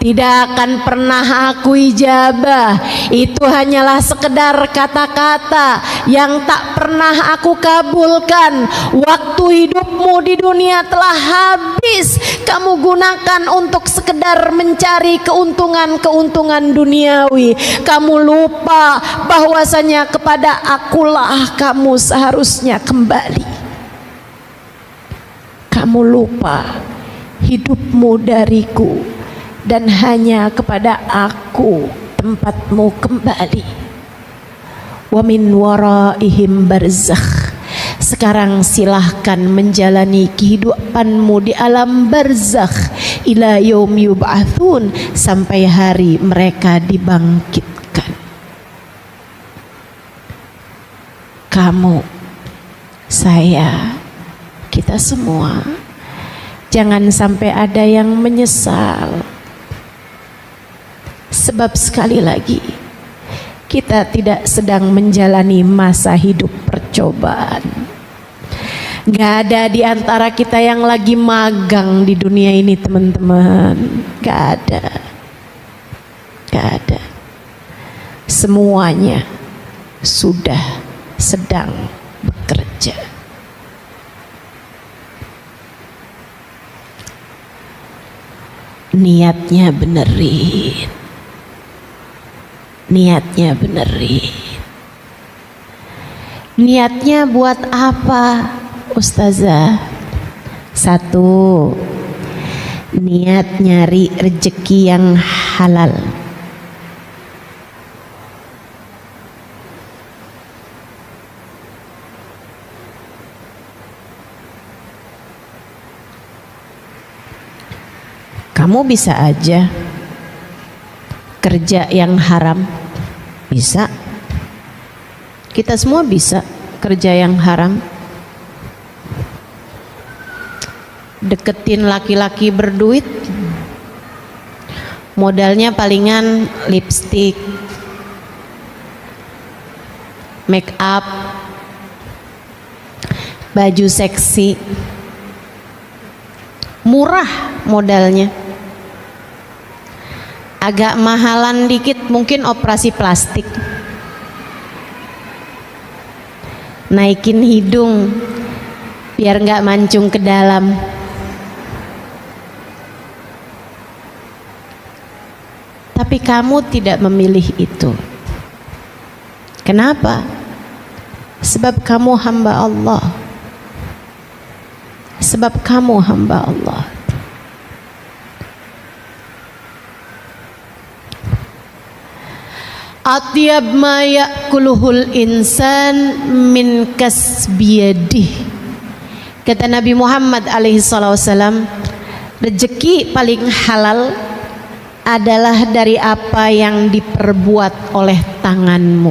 tidak akan pernah aku ijabah. Itu hanyalah sekedar kata-kata yang tak pernah aku kabulkan. Waktu hidupmu di dunia telah habis, kamu gunakan untuk sekedar mencari keuntungan-keuntungan duniawi. Kamu lupa bahwasanya kepada akulah kamu seharusnya kembali. Kamu lupa hidupmu dariku, dan hanya kepada aku tempatmu kembali. Wa min waraihim barzakh. Sekarang silahkan menjalani kehidupanmu di alam barzakh ila yaumi yub'atsun, sampai hari mereka dibangkitkan. Kamu, saya, kita semua, jangan sampai ada yang menyesal. Sebab sekali lagi, kita tidak sedang menjalani masa hidup percobaan. Gak ada di antara kita yang lagi magang di dunia ini, teman-teman. Gak ada. Gak ada. Semuanya sudah sedang bekerja. niatnya benerin. Niatnya benerin. Niatnya buat apa, Ustazah? 1, niat nyari rezeki yang halal. Kamu bisa aja kerja yang haram, bisa. Kita semua bisa kerja yang haram. Deketin laki-laki berduit, modalnya palingan lipstick, make up, baju seksi, murah modalnya. Agak mahalan dikit mungkin operasi plastik, naikin hidung biar nggak mancung ke dalam. Tapi kamu tidak memilih itu. Kenapa? Sebab kamu hamba Allah. Sebab kamu hamba Allah. Atyab ma ya'kuluhul insan min kasbiyadih. Kata Nabi Muhammad alaihi wasallam, rezeki paling halal adalah dari apa yang diperbuat oleh tanganmu.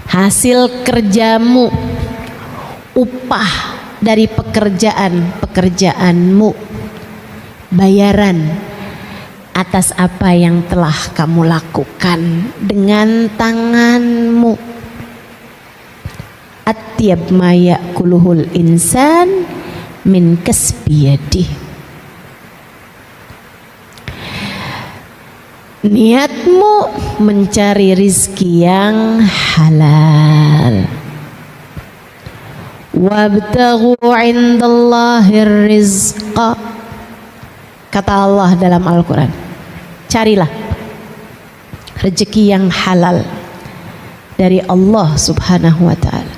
Hasil kerjamu, upah dari pekerjaanmu, bayaran atas apa yang telah kamu lakukan dengan tanganmu. Atyab ma ya'kuluhul insan min kasbiyadih. Niatmu mencari rizki yang halal. Wabtaghu 'indallahir rizqa. Kata Allah dalam Al-Quran, carilah rezeki yang halal dari Allah subhanahu wa ta'ala.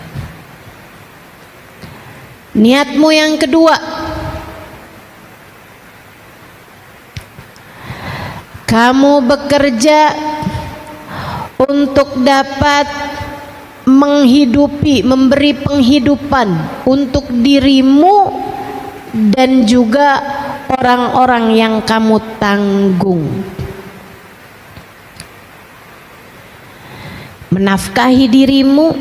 Niatmu yang kedua, kamu bekerja untuk dapat menghidupi, memberi penghidupan untuk dirimu dan juga orang-orang yang kamu tanggung. Menafkahi dirimu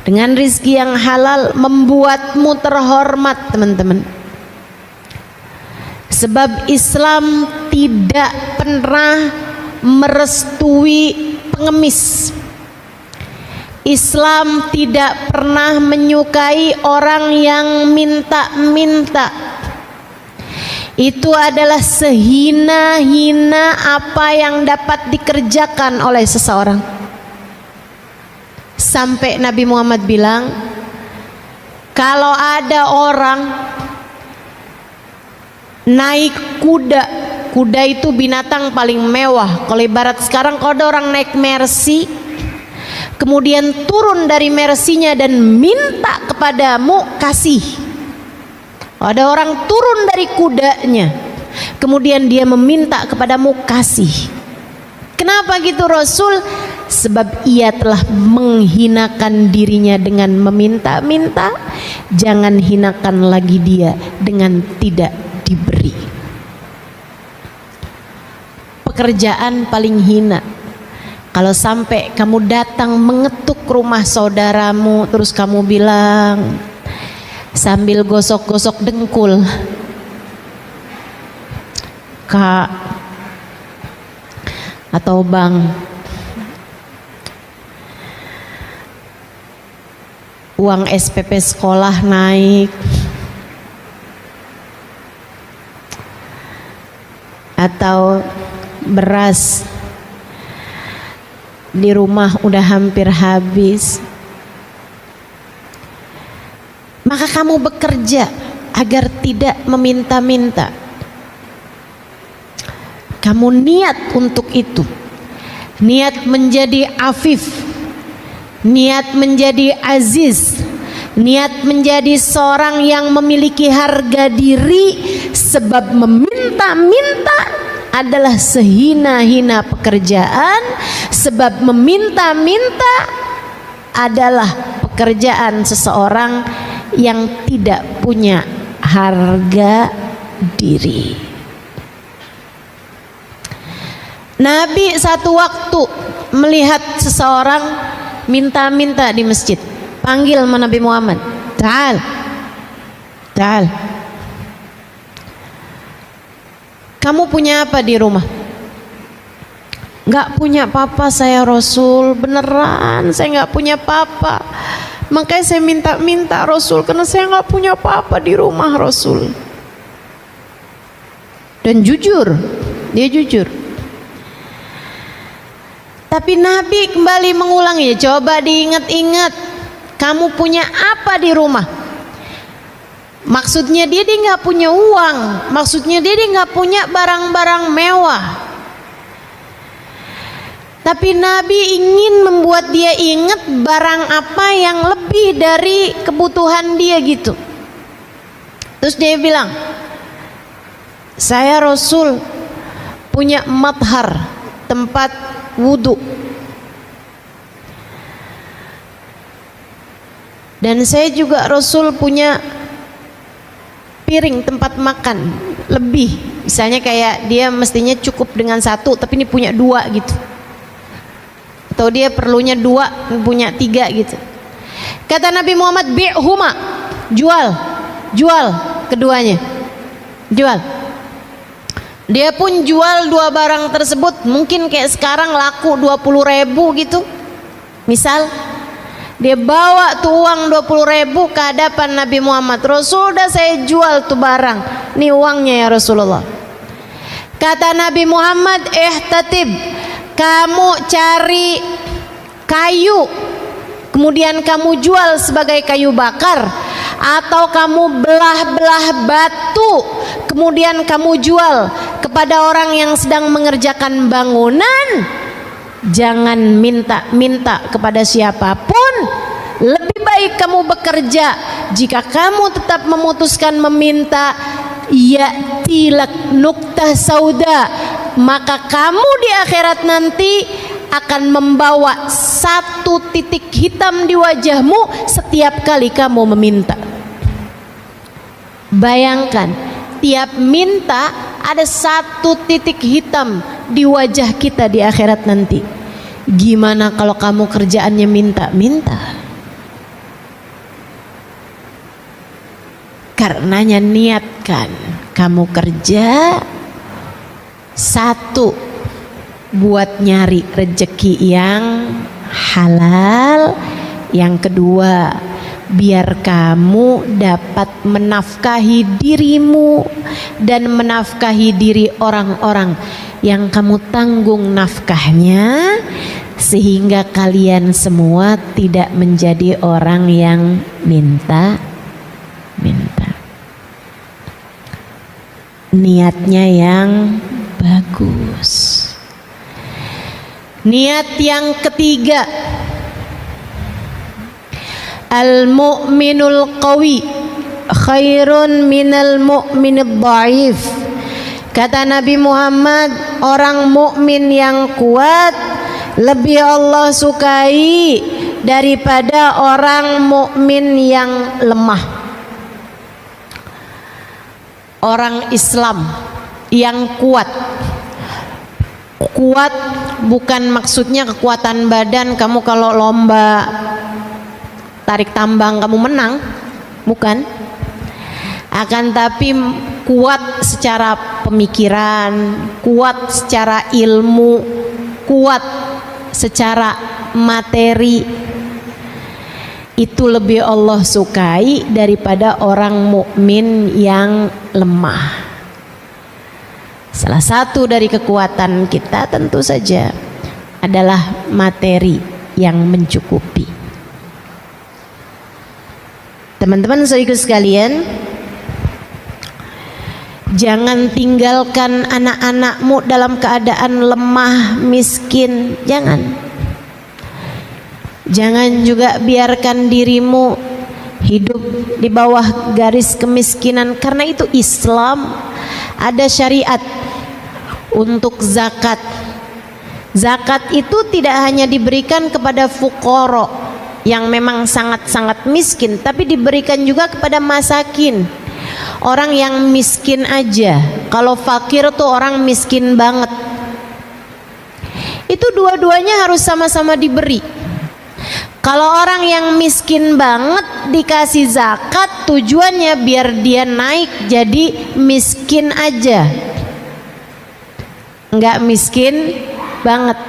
dengan rizki yang halal membuatmu terhormat, teman-teman. Sebab Islam tidak pernah merestui pengemis. Islam tidak pernah menyukai orang yang minta-minta. Itu adalah sehina-hina apa yang dapat dikerjakan oleh seseorang. Sampai Nabi Muhammad bilang, kalau ada orang naik kuda, kuda itu binatang paling mewah. Kalau ibarat sekarang, kalau ada orang naik Mercy, kemudian turun dari Mercy-nya dan minta kepadamu, kasih. Ada orang turun dari kudanya, kemudian dia meminta kepadamu, kasih. Kenapa gitu Rasul? Sebab ia telah menghinakan dirinya dengan meminta-minta. Jangan hinakan lagi dia dengan tidak diberi. Pekerjaan paling hina, kalau sampai kamu datang mengetuk rumah saudaramu, terus kamu bilang sambil gosok-gosok dengkul, Kak atau Bang, uang SPP sekolah naik, atau beras di rumah udah hampir habis. Maka kamu bekerja agar tidak meminta-minta. kamu niat untuk itu, niat menjadi afif, niat menjadi aziz, niat menjadi seorang yang memiliki harga diri, sebab meminta-minta adalah sehina-hina pekerjaan, sebab meminta-minta adalah pekerjaan seseorang yang tidak punya harga diri. Nabi satu waktu melihat seseorang minta-minta di masjid, panggil Nabi Muhammad, ta'al, ta'al, kamu punya apa di rumah? Gak punya apa-apa saya Rasul, beneran saya gak punya apa-apa, makanya saya minta-minta Rasul, karena saya gak punya apa-apa di rumah Rasul. Dan jujur, dia jujur. Tapi Nabi kembali mengulangi, coba diingat-ingat, kamu punya apa di rumah? Maksudnya dia nggak punya uang, maksudnya dia nggak punya barang-barang mewah. Tapi Nabi ingin membuat dia ingat barang apa yang lebih dari kebutuhan dia gitu. Terus dia bilang, saya Rasul punya mathar, tempat wudhu, dan saya juga Rasul punya piring tempat makan lebih, misalnya kayak dia mestinya cukup dengan satu tapi ini punya dua gitu, atau dia perlunya dua punya tiga gitu. Kata Nabi Muhammad, bi'huma, jual keduanya, jual. Dia pun jual dua barang tersebut, mungkin kayak sekarang laku 20.000 gitu. Misal dia bawa tuh uang 20.000 ke hadapan Nabi Muhammad, Rasul dah saya jual tuh barang, ini uangnya ya Rasulullah. Kata Nabi Muhammad, ihtatib, kamu cari kayu, kemudian kamu jual sebagai kayu bakar, atau kamu belah-belah batu kemudian kamu jual kepada orang yang sedang mengerjakan bangunan. Jangan minta-minta kepada siapapun, lebih baik kamu bekerja. Jika kamu tetap memutuskan meminta, ya'tilak nuktah sauda, maka kamu di akhirat nanti akan membawa satu titik hitam di wajahmu setiap kali kamu meminta. Bayangkan, tiap minta ada satu titik hitam di wajah kita di akhirat nanti. Gimana kalau kamu kerjaannya minta-minta? Karenanya niatkan kamu kerja, satu, buat nyari rezeki yang halal. Yang kedua, biar kamu dapat menafkahi dirimu dan menafkahi diri orang-orang yang kamu tanggung nafkahnya, sehingga kalian semua tidak menjadi orang yang minta-minta. Niatnya yang bagus. Niat yang ketiga, al-mu'minul qawi khairun minal mu'minid dhaif. Kata Nabi Muhammad, orang mukmin yang kuat lebih Allah sukai daripada orang mukmin yang lemah. Orang Islam yang kuat bukan maksudnya kekuatan badan, kamu kalau lomba tarik tambang kamu menang, bukan. Akan tapi kuat secara pemikiran, kuat secara ilmu, kuat secara materi, itu lebih Allah sukai daripada orang mukmin yang lemah. Salah satu dari kekuatan kita tentu saja adalah materi yang mencukupi. Teman-teman saudaraku sekalian, Jangan tinggalkan anak-anakmu dalam keadaan lemah, miskin. Jangan juga biarkan dirimu hidup di bawah garis kemiskinan, karena itu Islam ada syariat untuk zakat. Zakat itu tidak hanya diberikan kepada fuqara yang memang sangat-sangat miskin, tapi diberikan juga kepada masakin, orang yang miskin aja. Kalau fakir tuh orang miskin banget. Itu dua-duanya harus sama-sama diberi. Kalau orang yang miskin banget dikasih zakat, tujuannya biar dia naik jadi miskin aja, nggak miskin banget.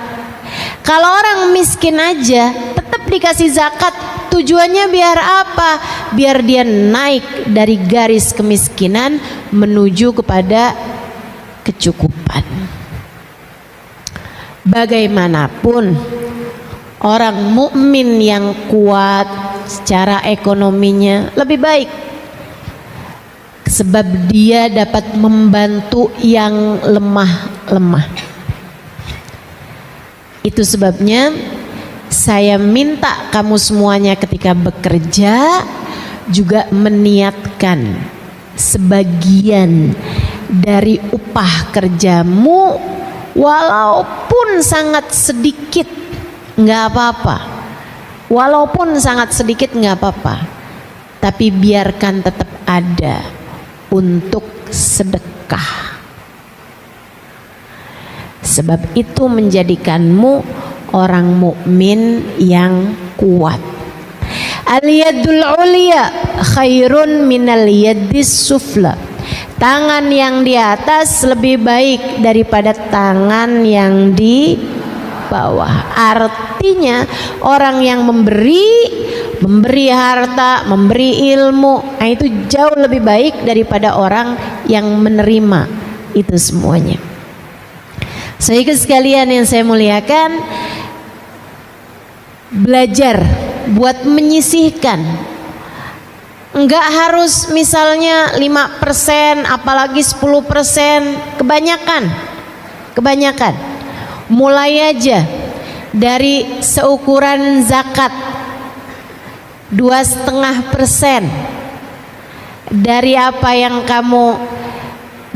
Kalau orang miskin aja tetap dikasih zakat, tujuannya biar apa? Biar dia naik dari garis kemiskinan menuju kepada kecukupan. Bagaimanapun, orang mukmin yang kuat secara ekonominya lebih baik, sebab dia dapat membantu yang lemah. Itu sebabnya saya minta kamu semuanya ketika bekerja juga meniatkan sebagian dari upah kerjamu, walaupun sangat sedikit nggak apa-apa, walaupun sangat sedikit nggak apa-apa, tapi biarkan tetap ada untuk sedekah. Sebab itu menjadikanmu orang mukmin yang kuat. Al-yadul ulya khairun minal yadis sufla. Tangan yang di atas lebih baik daripada tangan yang di bawah. Artinya orang yang memberi harta, memberi ilmu, nah itu jauh lebih baik daripada orang yang menerima itu semuanya. Sehingga sekalian yang saya muliakan, belajar buat menyisihkan. Enggak harus misalnya 5%, apalagi 10%, kebanyakan. Mulai aja dari seukuran zakat 2,5% dari apa yang kamu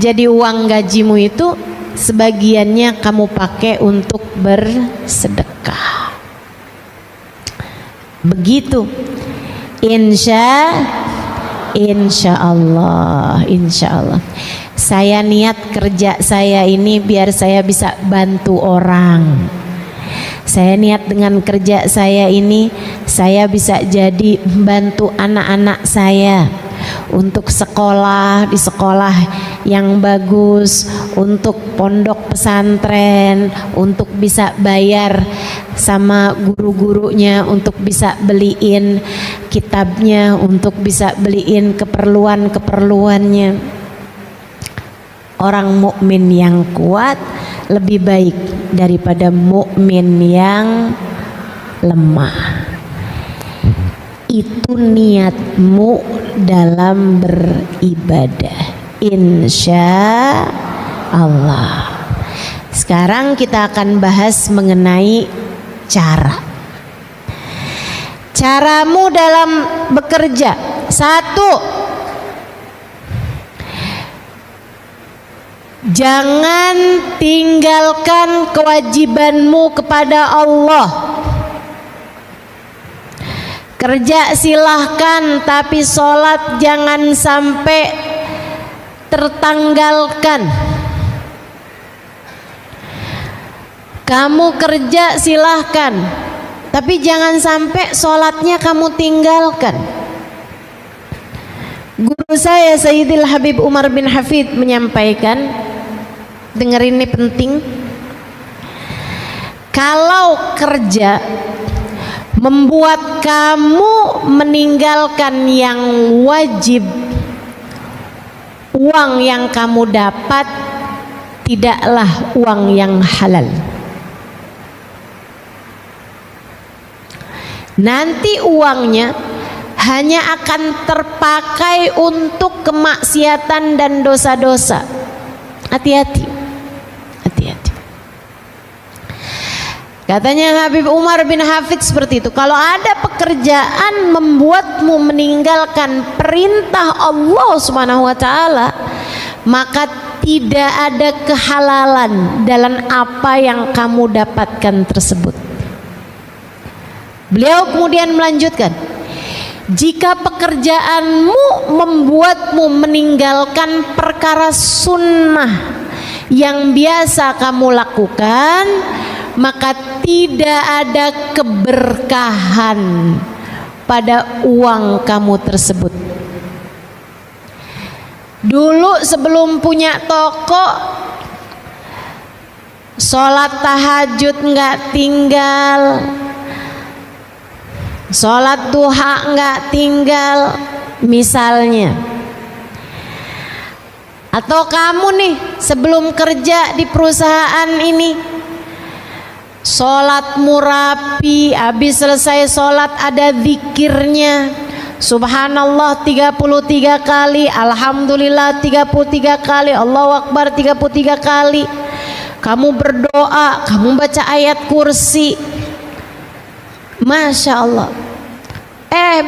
jadi uang gajimu itu, sebagiannya kamu pakai untuk bersedekah. Begitu. Insya Allah. Saya niat kerja saya ini biar saya bisa bantu orang. Saya niat dengan kerja saya ini saya bisa jadi bantu anak-anak saya untuk sekolah di sekolah yang bagus, untuk pondok pesantren, untuk bisa bayar sama guru-gurunya, untuk bisa beliin kitabnya, untuk bisa beliin keperluan-keperluannya. Orang mukmin yang kuat lebih baik daripada mukmin yang lemah. Itu niatmu dalam beribadah, insya Allah. Sekarang kita akan bahas mengenai caramu dalam bekerja. 1, jangan tinggalkan kewajibanmu kepada Allah. Kerja silahkan, tapi sholat jangan sampai tertanggalkan. Kamu kerja silahkan, tapi jangan sampai sholatnya kamu tinggalkan. Guru saya Sayyidil Habib Umar bin Hafid menyampaikan, dengerin ini penting. Kalau kerja membuat kamu meninggalkan yang wajib, uang yang kamu dapat tidaklah uang yang halal. Nanti uangnya hanya akan terpakai untuk kemaksiatan dan dosa-dosa. Hati-hati, hati-hati. Katanya Habib Umar bin Hafid seperti itu, kalau ada pekerjaan membuatmu meninggalkan perintah Allah Subhanahu wa taala, maka tidak ada kehalalan dalam apa yang kamu dapatkan tersebut. Beliau kemudian melanjutkan, jika pekerjaanmu membuatmu meninggalkan perkara sunnah yang biasa kamu lakukan, maka tidak ada keberkahan pada uang kamu tersebut. Dulu sebelum punya toko, sholat tahajud nggak tinggal, sholat duha nggak tinggal, misalnya. Atau kamu nih sebelum kerja di perusahaan ini, sholatmu rapi, habis selesai sholat ada zikirnya, Subhanallah 33 kali, Alhamdulillah 33 kali, Allahu Akbar 33 kali. Kamu berdoa, kamu baca ayat kursi, Masya Allah.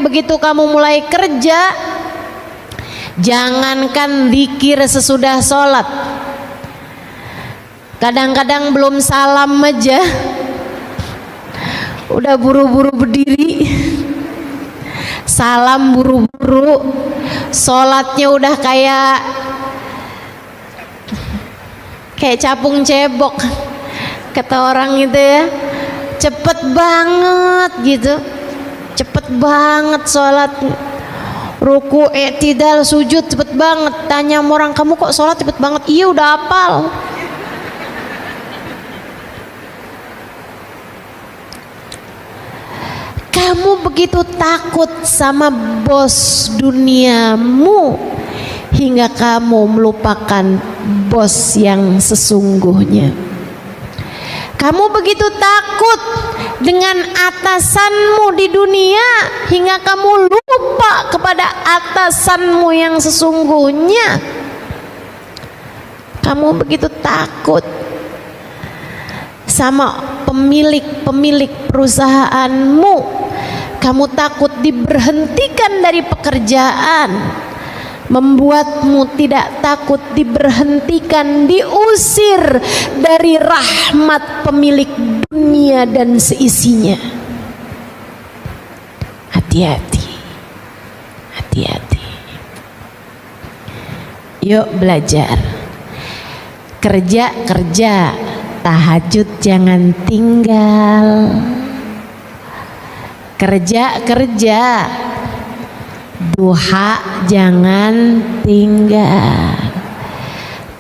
Begitu kamu mulai kerja, jangankan zikir sesudah sholat, kadang-kadang belum salam aja udah buru-buru berdiri, salam buru-buru, sholatnya udah kayak capung cebok kata orang itu ya, cepet banget gitu, cepet banget sholat, ruku, i'tidal, sujud cepet banget. Tanya sama orang, kamu kok sholat cepet banget? Iya udah hafal. Kamu begitu takut sama bos duniamu hingga kamu melupakan bos yang sesungguhnya. Kamu begitu takut dengan atasanmu di dunia hingga kamu lupa kepada atasanmu yang sesungguhnya. Kamu begitu takut sama pemilik perusahaanmu. Kamu takut diberhentikan dari pekerjaan, membuatmu tidak takut diberhentikan, diusir dari rahmat pemilik dunia dan seisinya. Hati-hati, hati-hati. Yuk belajar, kerja, tahajud jangan tinggal. Kerja, duha jangan tinggal.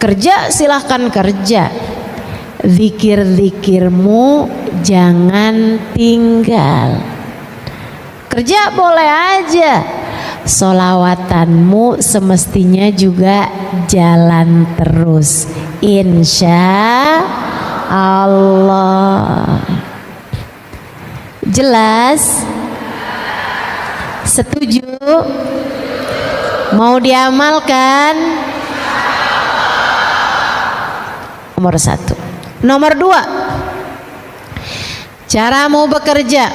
Kerja silahkan kerja, zikir-zikirmu jangan tinggal. Kerja boleh aja, sholawatanmu semestinya juga jalan terus, insya Allah. Jelas? Setuju? Mau diamalkan? Nomor 1. Nomor 2, cara mau bekerja,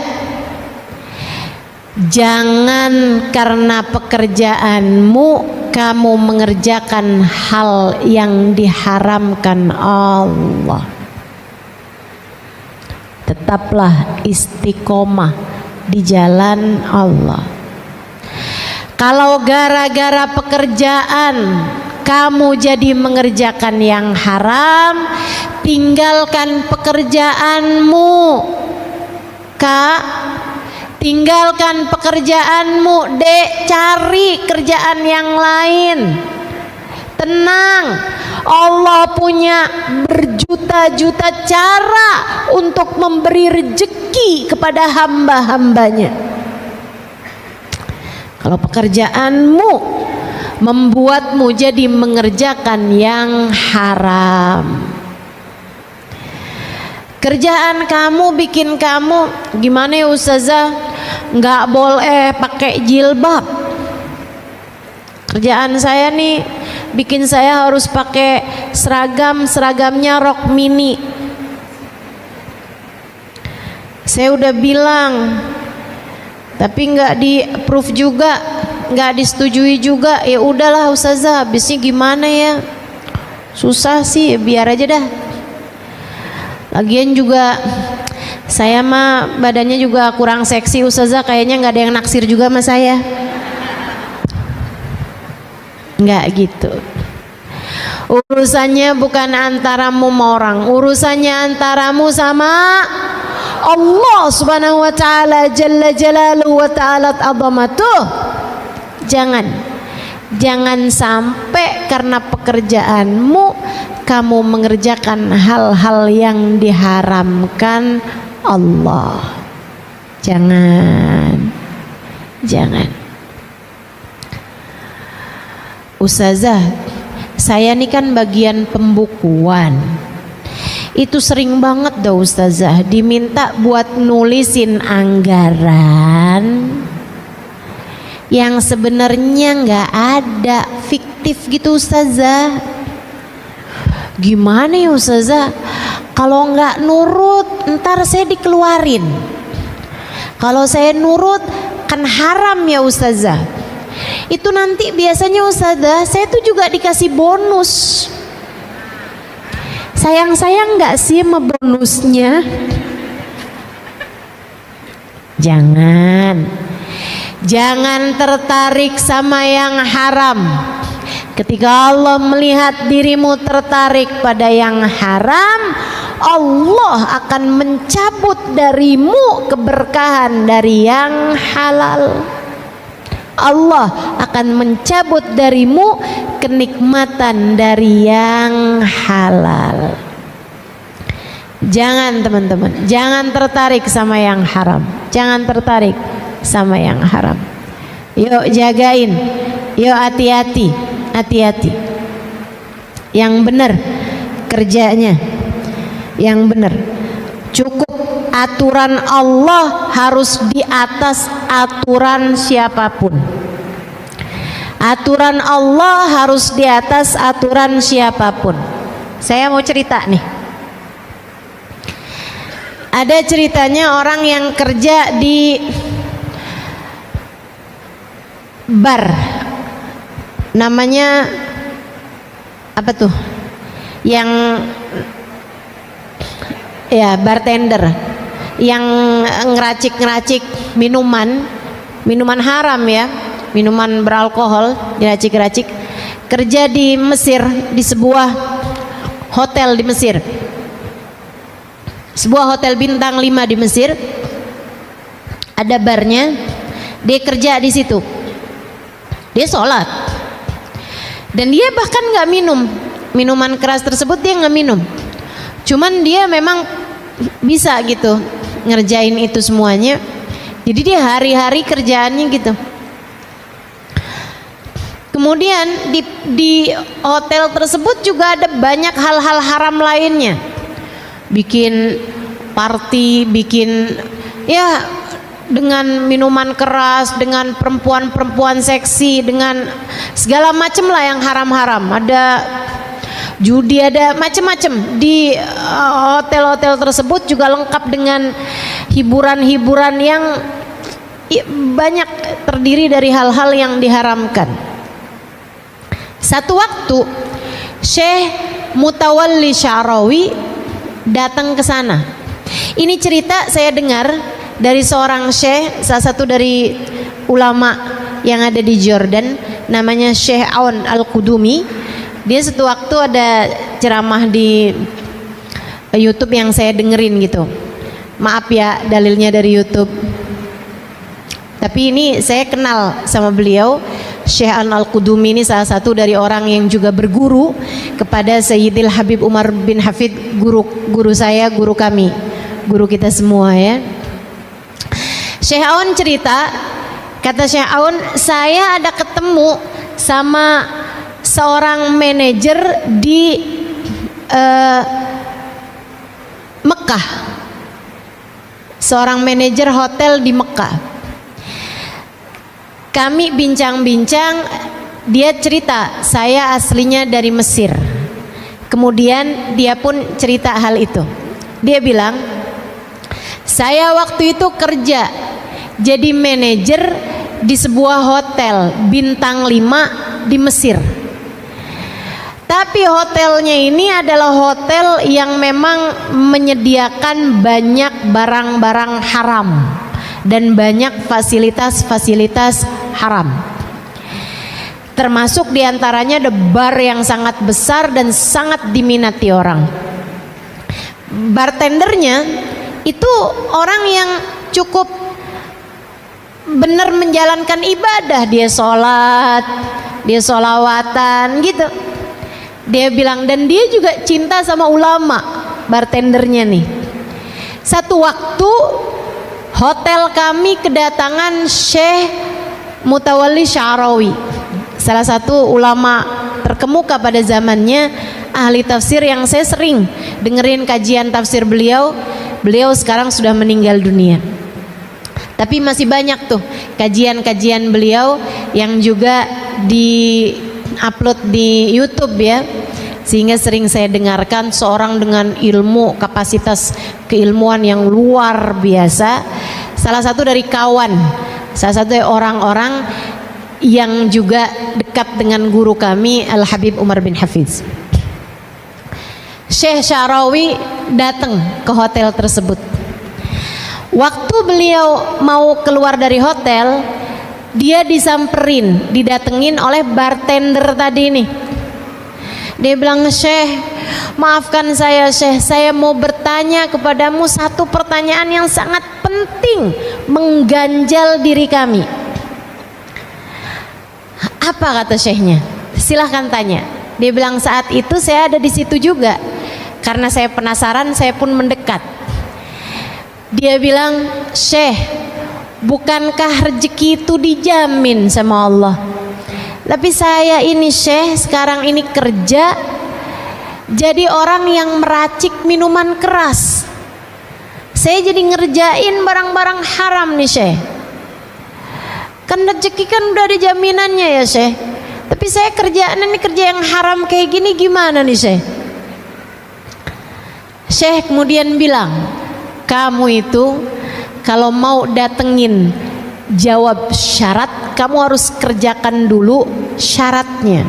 jangan karena pekerjaanmu kamu mengerjakan hal yang diharamkan Allah. Tetaplah istiqomah di jalan Allah. Kalau gara-gara pekerjaan kamu jadi mengerjakan yang haram, tinggalkan pekerjaanmu, Kak. Tinggalkan pekerjaanmu, Dek, cari kerjaan yang lain. Tenang, Allah punya berjuta-juta cara untuk memberi rezeki kepada hamba-hambanya. Kalau pekerjaanmu membuatmu jadi mengerjakan yang haram, kerjaan kamu bikin kamu gimana ya Ustazah? nggak boleh pakai jilbab. Kerjaan saya nih bikin saya harus pakai seragamnya rok mini. Saya udah bilang, tapi nggak di approve juga, nggak disetujui juga. Ya udahlah ustazah, habisnya gimana ya? Susah sih, biar aja dah. Lagian juga saya mah badannya juga kurang seksi ustazah, kayaknya nggak ada yang naksir juga sama saya. Nggak gitu. Urusannya bukan antaramu sama orang, urusannya antaramu sama Allah subhanahu wa ta'ala jalla jalaluhu wa ta'ala azamatuh. Jangan sampai karena pekerjaanmu kamu mengerjakan hal-hal yang diharamkan Allah. Jangan. Ustazah, saya ini kan bagian pembukuan. Itu sering banget dah ustazah diminta buat nulisin anggaran yang sebenarnya nggak ada, fiktif gitu ustazah. Gimana ya ustazah? Kalau nggak nurut ntar saya dikeluarin. Kalau saya nurut kan haram ya ustazah. Itu nanti biasanya ustazah saya tuh juga dikasih bonus. Sayang nggak sih sama bonusnya? Jangan tertarik sama yang haram. Ketika Allah melihat dirimu tertarik pada yang haram, Allah akan mencabut darimu keberkahan dari yang halal. Allah akan mencabut darimu kenikmatan dari yang halal. Jangan teman-teman, jangan tertarik sama yang haram. Jangan tertarik sama yang haram. Yuk jagain, yuk hati-hati. Yang benar kerjanya, yang benar. Cukup aturan Allah harus di atas aturan siapapun. Aturan Allah harus di atas aturan siapapun. Saya mau cerita nih. Ada ceritanya orang yang kerja di bar. Namanya apa tuh? Yang ya bartender yang ngeracik minuman haram ya, minuman beralkohol diracik-racik. Kerja di Mesir, di sebuah hotel di Mesir, sebuah hotel bintang 5 di Mesir. Ada barnya, dia kerja di situ, dia sholat dan dia bahkan nggak minum minuman keras tersebut, dia nggak minum. Cuman dia memang bisa gitu ngerjain itu semuanya. Jadi dia hari-hari kerjaannya gitu. Kemudian di hotel tersebut juga ada banyak hal-hal haram lainnya. Bikin party, bikin ya dengan minuman keras, dengan perempuan-perempuan seksi, dengan segala macam lah yang haram-haram. Ada judi, ada macam-macam. Di hotel-hotel tersebut juga lengkap dengan hiburan-hiburan yang banyak terdiri dari hal-hal yang diharamkan. Satu waktu Syekh Mutawalli Sya'rawi datang ke sana. Ini cerita saya dengar dari seorang syekh, salah satu dari ulama yang ada di Jordan, namanya Syekh Aun Al-Qudumi. Dia satu waktu ada ceramah di YouTube yang saya dengerin gitu. Maaf ya dalilnya dari YouTube. Tapi ini saya kenal sama beliau. Syekh Al-Qudumi ini salah satu dari orang yang juga berguru kepada Sayyidil Habib Umar bin Hafid, guru saya, guru kami, guru kita semua ya. Syekh Aun cerita, kata Syekh Aun, saya ada ketemu sama seorang manajer di Mekah, seorang manajer hotel di Mekah. Kami bincang-bincang, dia cerita saya aslinya dari Mesir. Kemudian dia pun cerita hal itu. Dia bilang, saya waktu itu kerja jadi manajer di sebuah hotel bintang 5 di Mesir. Tapi hotelnya ini adalah hotel yang memang menyediakan banyak barang-barang haram dan banyak fasilitas-fasilitas haram. Termasuk diantaranya ada bar yang sangat besar dan sangat diminati orang. Bartendernya itu orang yang cukup benar menjalankan ibadah, dia sholat, dia sholawatan gitu. Dia bilang, dan dia juga cinta sama ulama, bartendernya nih. Satu waktu hotel kami kedatangan Syekh Mutawalli Sya'rawi, salah satu ulama terkemuka pada zamannya, ahli tafsir yang saya sering dengerin kajian tafsir beliau. Beliau sekarang sudah meninggal dunia, tapi masih banyak tuh kajian-kajian beliau yang juga di-upload di YouTube ya, sehingga sering saya dengarkan. Seorang dengan ilmu, kapasitas keilmuan yang luar biasa. Salah satu dari kawan, salah satu dari orang-orang yang juga dekat dengan guru kami Al-Habib Umar bin Hafiz. Syekh Sya'rawi datang ke hotel tersebut. Waktu beliau mau keluar dari hotel, dia disamperin, didatengin oleh bartender tadi nih. Dia bilang, Syekh, maafkan saya Syekh, saya mau bertanya kepadamu satu pertanyaan yang sangat penting, mengganjal diri kami. Apa kata Syekhnya? Silahkan tanya. Dia bilang, saat itu saya ada di situ juga. Karena saya penasaran, saya pun mendekat. Dia bilang, Syekh, bukankah rezeki itu dijamin sama Allah? Tapi saya ini Syekh, sekarang ini kerja jadi orang yang meracik minuman keras. Saya jadi ngerjain barang-barang haram nih Syekh. Kan rezeki kan udah ada jaminannya ya Syekh. Tapi saya kerjaan ini kerja yang haram kayak gini, gimana nih Syekh? Syekh kemudian bilang, kamu itu kalau mau datengin jawab syarat, kamu harus kerjakan dulu syaratnya.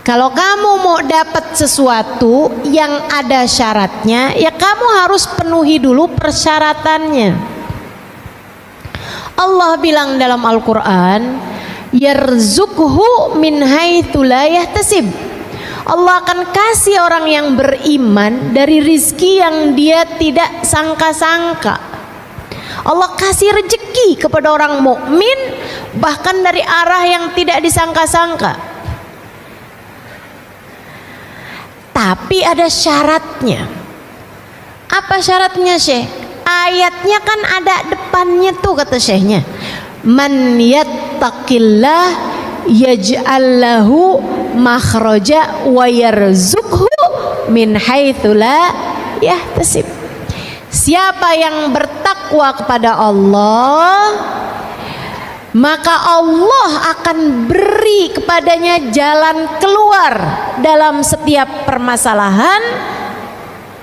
Kalau kamu mau dapat sesuatu yang ada syaratnya, ya kamu harus penuhi dulu persyaratannya. Allah bilang dalam Al-Quran, yarzuqhu min haitsu la yahtasib. Allah akan kasih orang yang beriman dari rizki yang dia tidak sangka-sangka. Allah kasih rezeki kepada orang mukmin bahkan dari arah yang tidak disangka-sangka. Tapi ada syaratnya. Apa syaratnya Syekh? Ayatnya kan ada depannya tuh, kata Syekhnya, man yattaqillah yaj'al lahu makhraja wa yarzuqhu min haitsu la yahtasib. Siapa yang bertakwa kepada Allah, maka Allah akan beri kepadanya jalan keluar dalam setiap permasalahan,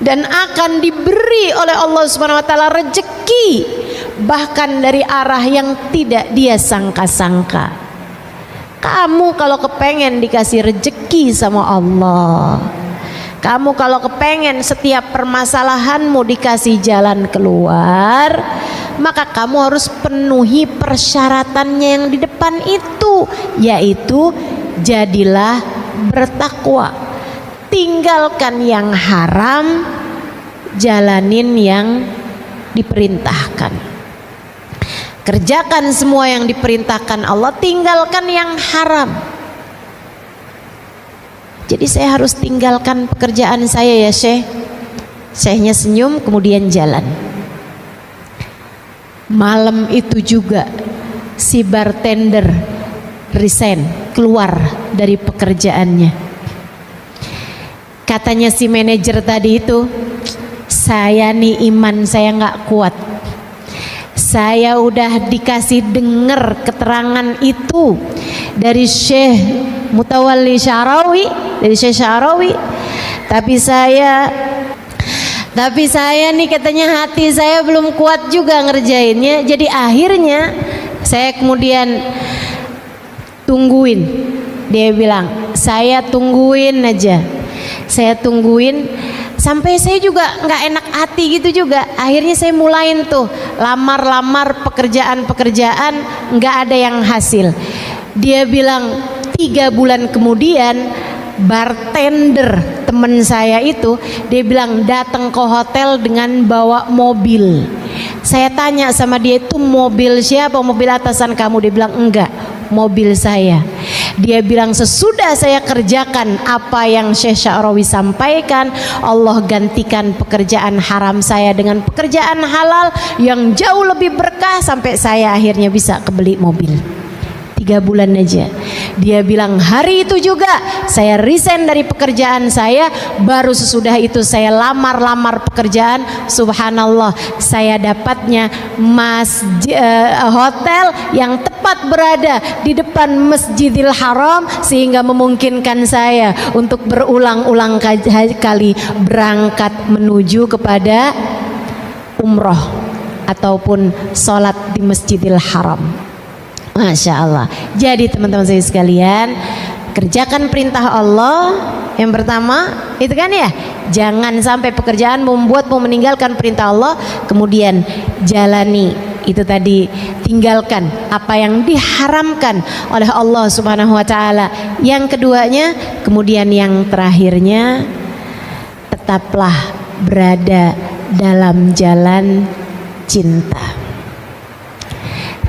dan akan diberi oleh Allah Subhanahu wa taala rezeki bahkan dari arah yang tidak dia sangka-sangka. Kamu kalau kepengen dikasih rezeki sama Allah, kamu kalau kepengen setiap permasalahanmu dikasih jalan keluar, maka kamu harus penuhi persyaratannya yang di depan itu, yaitu jadilah bertakwa, tinggalkan yang haram, jalanin yang diperintahkan. Kerjakan semua yang diperintahkan Allah, tinggalkan yang haram. Jadi saya harus tinggalkan pekerjaan saya ya Syekh. Syekhnya senyum kemudian jalan. Malam itu juga si bartender resign, keluar dari pekerjaannya. Katanya si manajer tadi itu, saya nih iman saya nggak kuat. Saya udah dikasih dengar keterangan itu dari Syekh Mutawalli Sya'rawi, dari Syekh Sya'rawi. Tapi saya nih katanya hati saya belum kuat juga ngerjainnya. Jadi akhirnya saya kemudian tungguin. Dia bilang, saya tungguin aja. Saya tungguin sampai saya juga nggak enak hati gitu juga. Akhirnya saya mulain tuh lamar pekerjaan nggak ada yang hasil. Dia bilang 3 bulan kemudian bartender temen saya itu, dia bilang datang ke hotel dengan bawa mobil. Saya tanya sama dia, itu mobil siapa, mobil atasan kamu? Dia bilang enggak, mobil saya. Dia bilang sesudah saya kerjakan apa yang Syekh Sya'rawi sampaikan, Allah gantikan pekerjaan haram saya dengan pekerjaan halal yang jauh lebih berkah, sampai saya akhirnya bisa kebeli mobil. 3 bulan aja. Dia bilang hari itu juga saya resign dari pekerjaan saya. Baru sesudah itu saya lamar pekerjaan. Subhanallah, saya dapatnya hotel yang tepat berada di depan Masjidil Haram, sehingga memungkinkan saya untuk berulang-ulang kali berangkat menuju kepada umroh ataupun sholat di Masjidil Haram. Masya Allah. Jadi teman-teman saya sekalian, kerjakan perintah Allah. Yang pertama itu kan ya, jangan sampai pekerjaan membuatmu meninggalkan perintah Allah. Kemudian jalani itu tadi, tinggalkan apa yang diharamkan oleh Allah Subhanahu wa taala. Yang keduanya, kemudian yang terakhirnya, tetaplah berada dalam jalan cinta.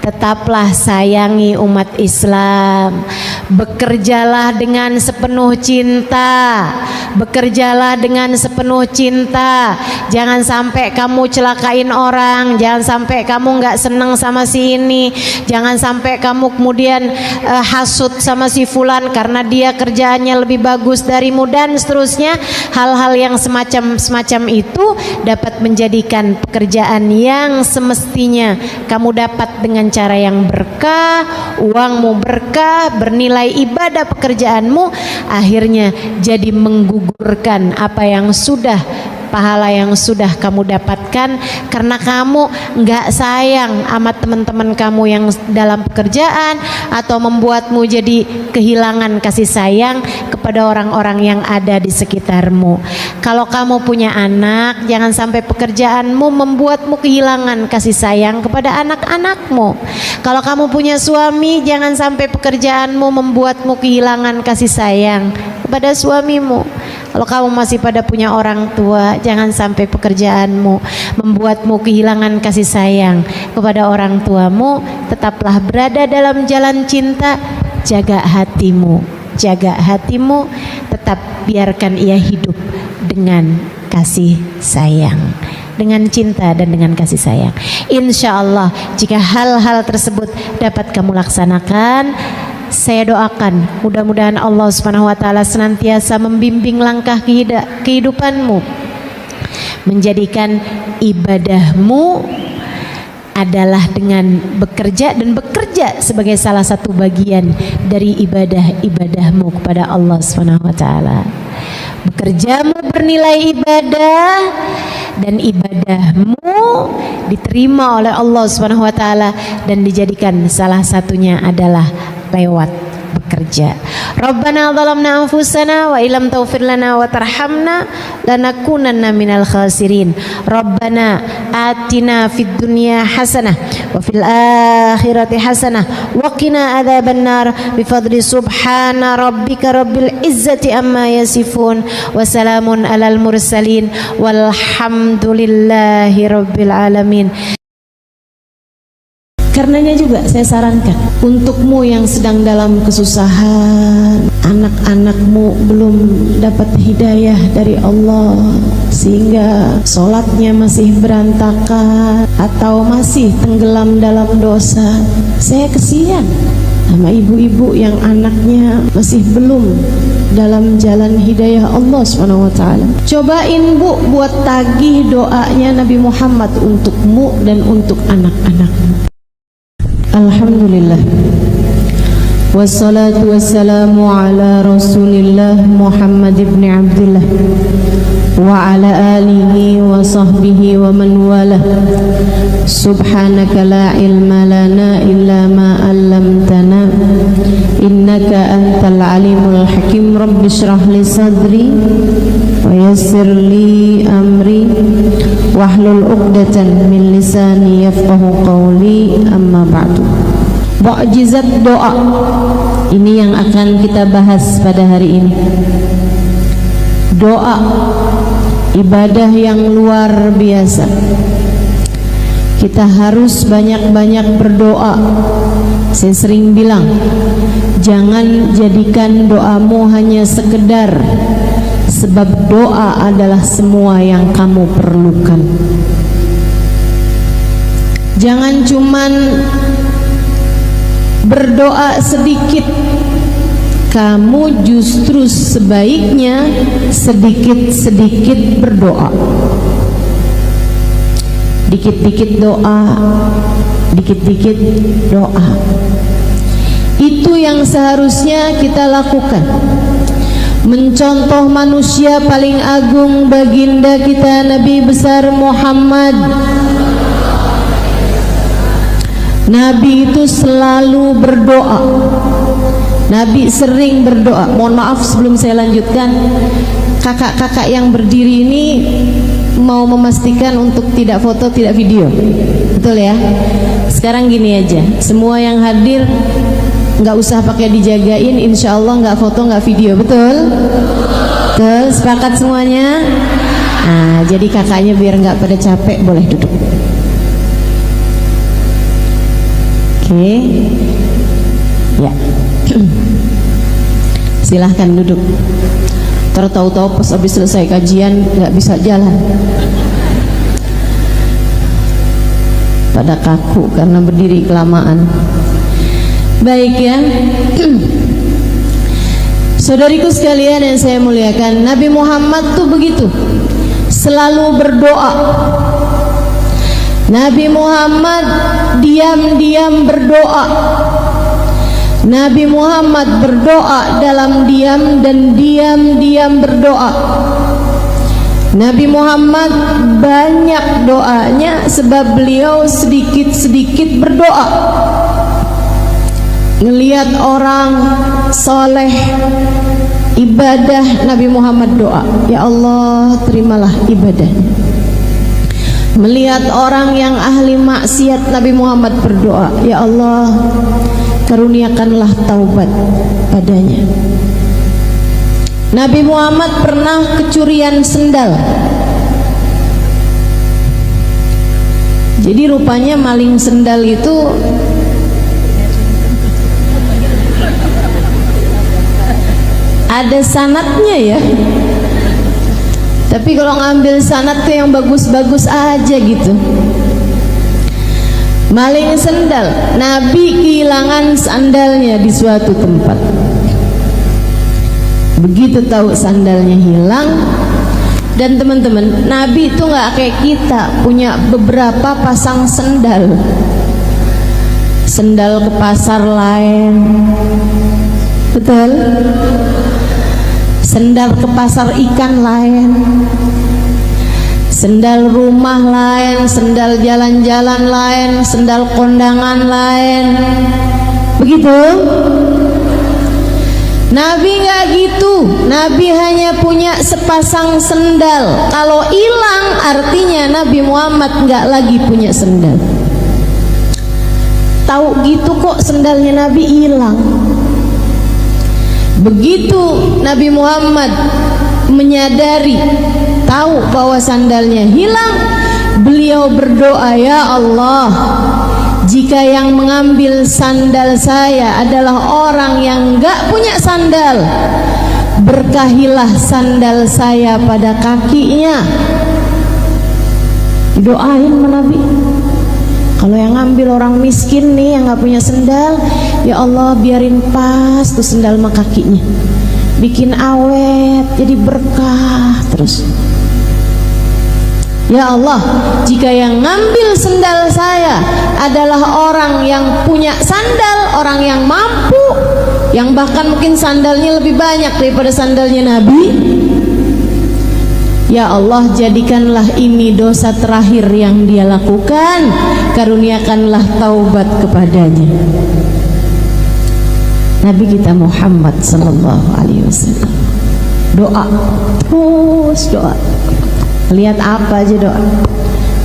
Tetaplah sayangi umat Islam. Bekerjalah dengan sepenuh cinta. Bekerjalah dengan sepenuh cinta. Jangan sampai kamu celakain orang. Jangan sampai kamu nggak seneng sama si ini. Jangan sampai kamu kemudian hasut sama si fulan karena dia kerjaannya lebih bagus darimu, dan seterusnya. Hal-hal yang semacam itu dapat menjadikan pekerjaan yang semestinya kamu dapat dengan cara yang berkah, uangmu berkah, bernilai ibadah pekerjaanmu, akhirnya jadi menggugurkan apa yang sudah, pahala yang sudah kamu dapatkan karena kamu nggak sayang sama teman-teman kamu yang dalam pekerjaan, atau membuatmu jadi kehilangan kasih sayang kepada orang-orang yang ada di sekitarmu. Kalau kamu punya anak, jangan sampai pekerjaanmu membuatmu kehilangan kasih sayang kepada anak-anakmu. Kalau kamu punya suami, jangan sampai pekerjaanmu membuatmu kehilangan kasih sayang kepada suamimu. Kalau kamu masih pada punya orang tua, jangan sampai pekerjaanmu membuatmu kehilangan kasih sayang kepada orang tuamu. Tetaplah berada dalam jalan cinta. Jaga hatimu, tetap biarkan ia hidup dengan kasih sayang, dengan cinta dan dengan kasih sayang. Insya Allah jika hal-hal tersebut dapat kamu laksanakan, saya doakan mudah-mudahan Allah Subhanahu wa taala senantiasa membimbing langkah kehidupanmu, menjadikan ibadahmu adalah dengan bekerja, dan bekerja sebagai salah satu bagian dari ibadahmu kepada Allah Subhanahu wa taala. Bekerjamu bernilai ibadah, dan ibadahmu diterima oleh Allah Subhanahu wa taala, dan dijadikan salah satunya adalah lewat bekerja. Rabbana zalamna anfusana wa illam taghfir lana wa tarhamna lanakunanna minal khasirin. Rabbana atina fid dunya hasanah wa fil akhirati hasanah wa qina adzabannar bi fadli subhana rabbika rabbil izzati amma yasifun wa salamun alal mursalin walhamdulillahi rabbil alamin. Karenanya juga saya sarankan untukmu yang sedang dalam kesusahan, anak-anakmu belum dapat hidayah dari Allah sehingga sholatnya masih berantakan atau masih tenggelam dalam dosa, saya kesian sama ibu-ibu yang anaknya masih belum dalam jalan hidayah Allah SWT. Cobain Bu buat tagih doanya Nabi Muhammad untukmu dan untuk anak-anakmu. Alhamdulillah, wassalatu wassalamu ala Rasulillah Muhammad ibn Abdullah wa ala alihi wa sahbihi wa man walah. Subhanaka la ilma lana illa ma 'allamtana innaka antal alimul hakim. Rabbi shrah li sadri wa yassir li amri wahlul 'uqdatan min lisani yafqahu qawli. Amma ba'du. Mukjizat doa ini yang akan kita bahas pada hari ini. Doa ibadah yang luar biasa. Kita harus banyak-banyak berdoa. Saya sering bilang, jangan jadikan doamu hanya sekedar, sebab doa adalah semua yang kamu perlukan. Jangan cuman berdoa sedikit. Kamu justru sebaiknya sedikit-sedikit berdoa. Dikit-dikit doa, dikit-dikit doa. Itu yang seharusnya kita lakukan. Mencontoh manusia paling agung, baginda kita Nabi besar Muhammad. Nabi itu selalu berdoa. Nabi sering berdoa. Mohon maaf sebelum saya lanjutkan, kakak-kakak yang berdiri ini mau memastikan untuk tidak foto, tidak video. Betul ya? Sekarang gini aja, semua yang hadir nggak usah pakai dijagain, insya Allah nggak foto, nggak video. Betul? Betul, sepakat semuanya? Nah, jadi kakaknya biar nggak pada capek, boleh duduk. Oke, ya. Silahkan duduk. Tahu-tahu pas habis selesai kajian nggak bisa jalan, pada kaku karena berdiri kelamaan. Baik ya, saudariku sekalian yang saya muliakan, Nabi Muhammad tuh begitu, selalu berdoa. Nabi Muhammad diam-diam berdoa. Nabi Muhammad berdoa dalam diam dan diam-diam berdoa. Nabi Muhammad banyak doanya sebab beliau sedikit-sedikit berdoa. Ngelihat orang soleh ibadah, Nabi Muhammad doa, ya Allah terimalah ibadahnya. Melihat orang yang ahli maksiat, Nabi Muhammad berdoa, ya Allah karuniakanlah taubat padanya. Nabi Muhammad pernah kecurian sendal. Jadi rupanya maling sendal itu ada sanadnya ya. Tapi kalau ngambil sanad tuh yang bagus-bagus aja gitu. Maling sendal, Nabi kehilangan sandalnya di suatu tempat. Begitu tahu sandalnya hilang, dan teman-teman, Nabi itu nggak kayak kita punya beberapa pasang sendal. Sendal ke pasar lain, betul? Sendal ke pasar ikan lain, sendal rumah lain, sendal jalan-jalan lain, sendal kondangan lain. Begitu? Nabi nggak gitu. Nabi hanya punya sepasang sendal. Kalau hilang artinya Nabi Muhammad nggak lagi punya sendal. Tahu gitu kok sendalnya Nabi hilang. Begitu Nabi Muhammad menyadari, tahu bahwa sandalnya hilang, beliau berdoa, ya Allah, jika yang mengambil sandal saya adalah orang yang enggak punya sandal, berkahilah sandal saya pada kakinya. Doain Nabi. Kalau yang ngambil orang miskin nih yang nggak punya sendal, ya Allah biarin pas tuh sendal sama kakinya, bikin awet jadi berkah terus. Ya Allah, jika yang ngambil sendal saya adalah orang yang punya sandal, orang yang mampu, yang bahkan mungkin sandalnya lebih banyak daripada sandalnya Nabi, ya Allah jadikanlah ini dosa terakhir yang dia lakukan, karuniakanlah taubat kepadanya. Nabi kita Muhammad sallallahu alaihi wasallam doa, terus doa. Lihat apa aja doa.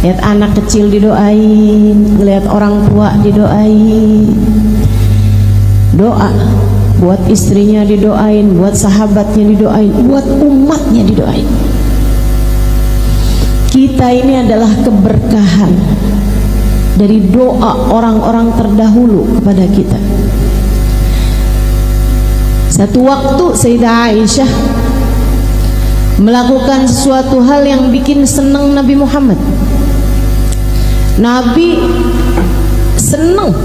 Lihat anak kecil didoain, lihat orang tua didoain. Doa buat istrinya didoain, buat sahabatnya didoain, buat umatnya didoain. Kita ini adalah keberkahan dari doa orang-orang terdahulu kepada kita. Satu waktu Sayyidah Aisyah melakukan sesuatu hal yang bikin senang Nabi Muhammad. Nabi senang.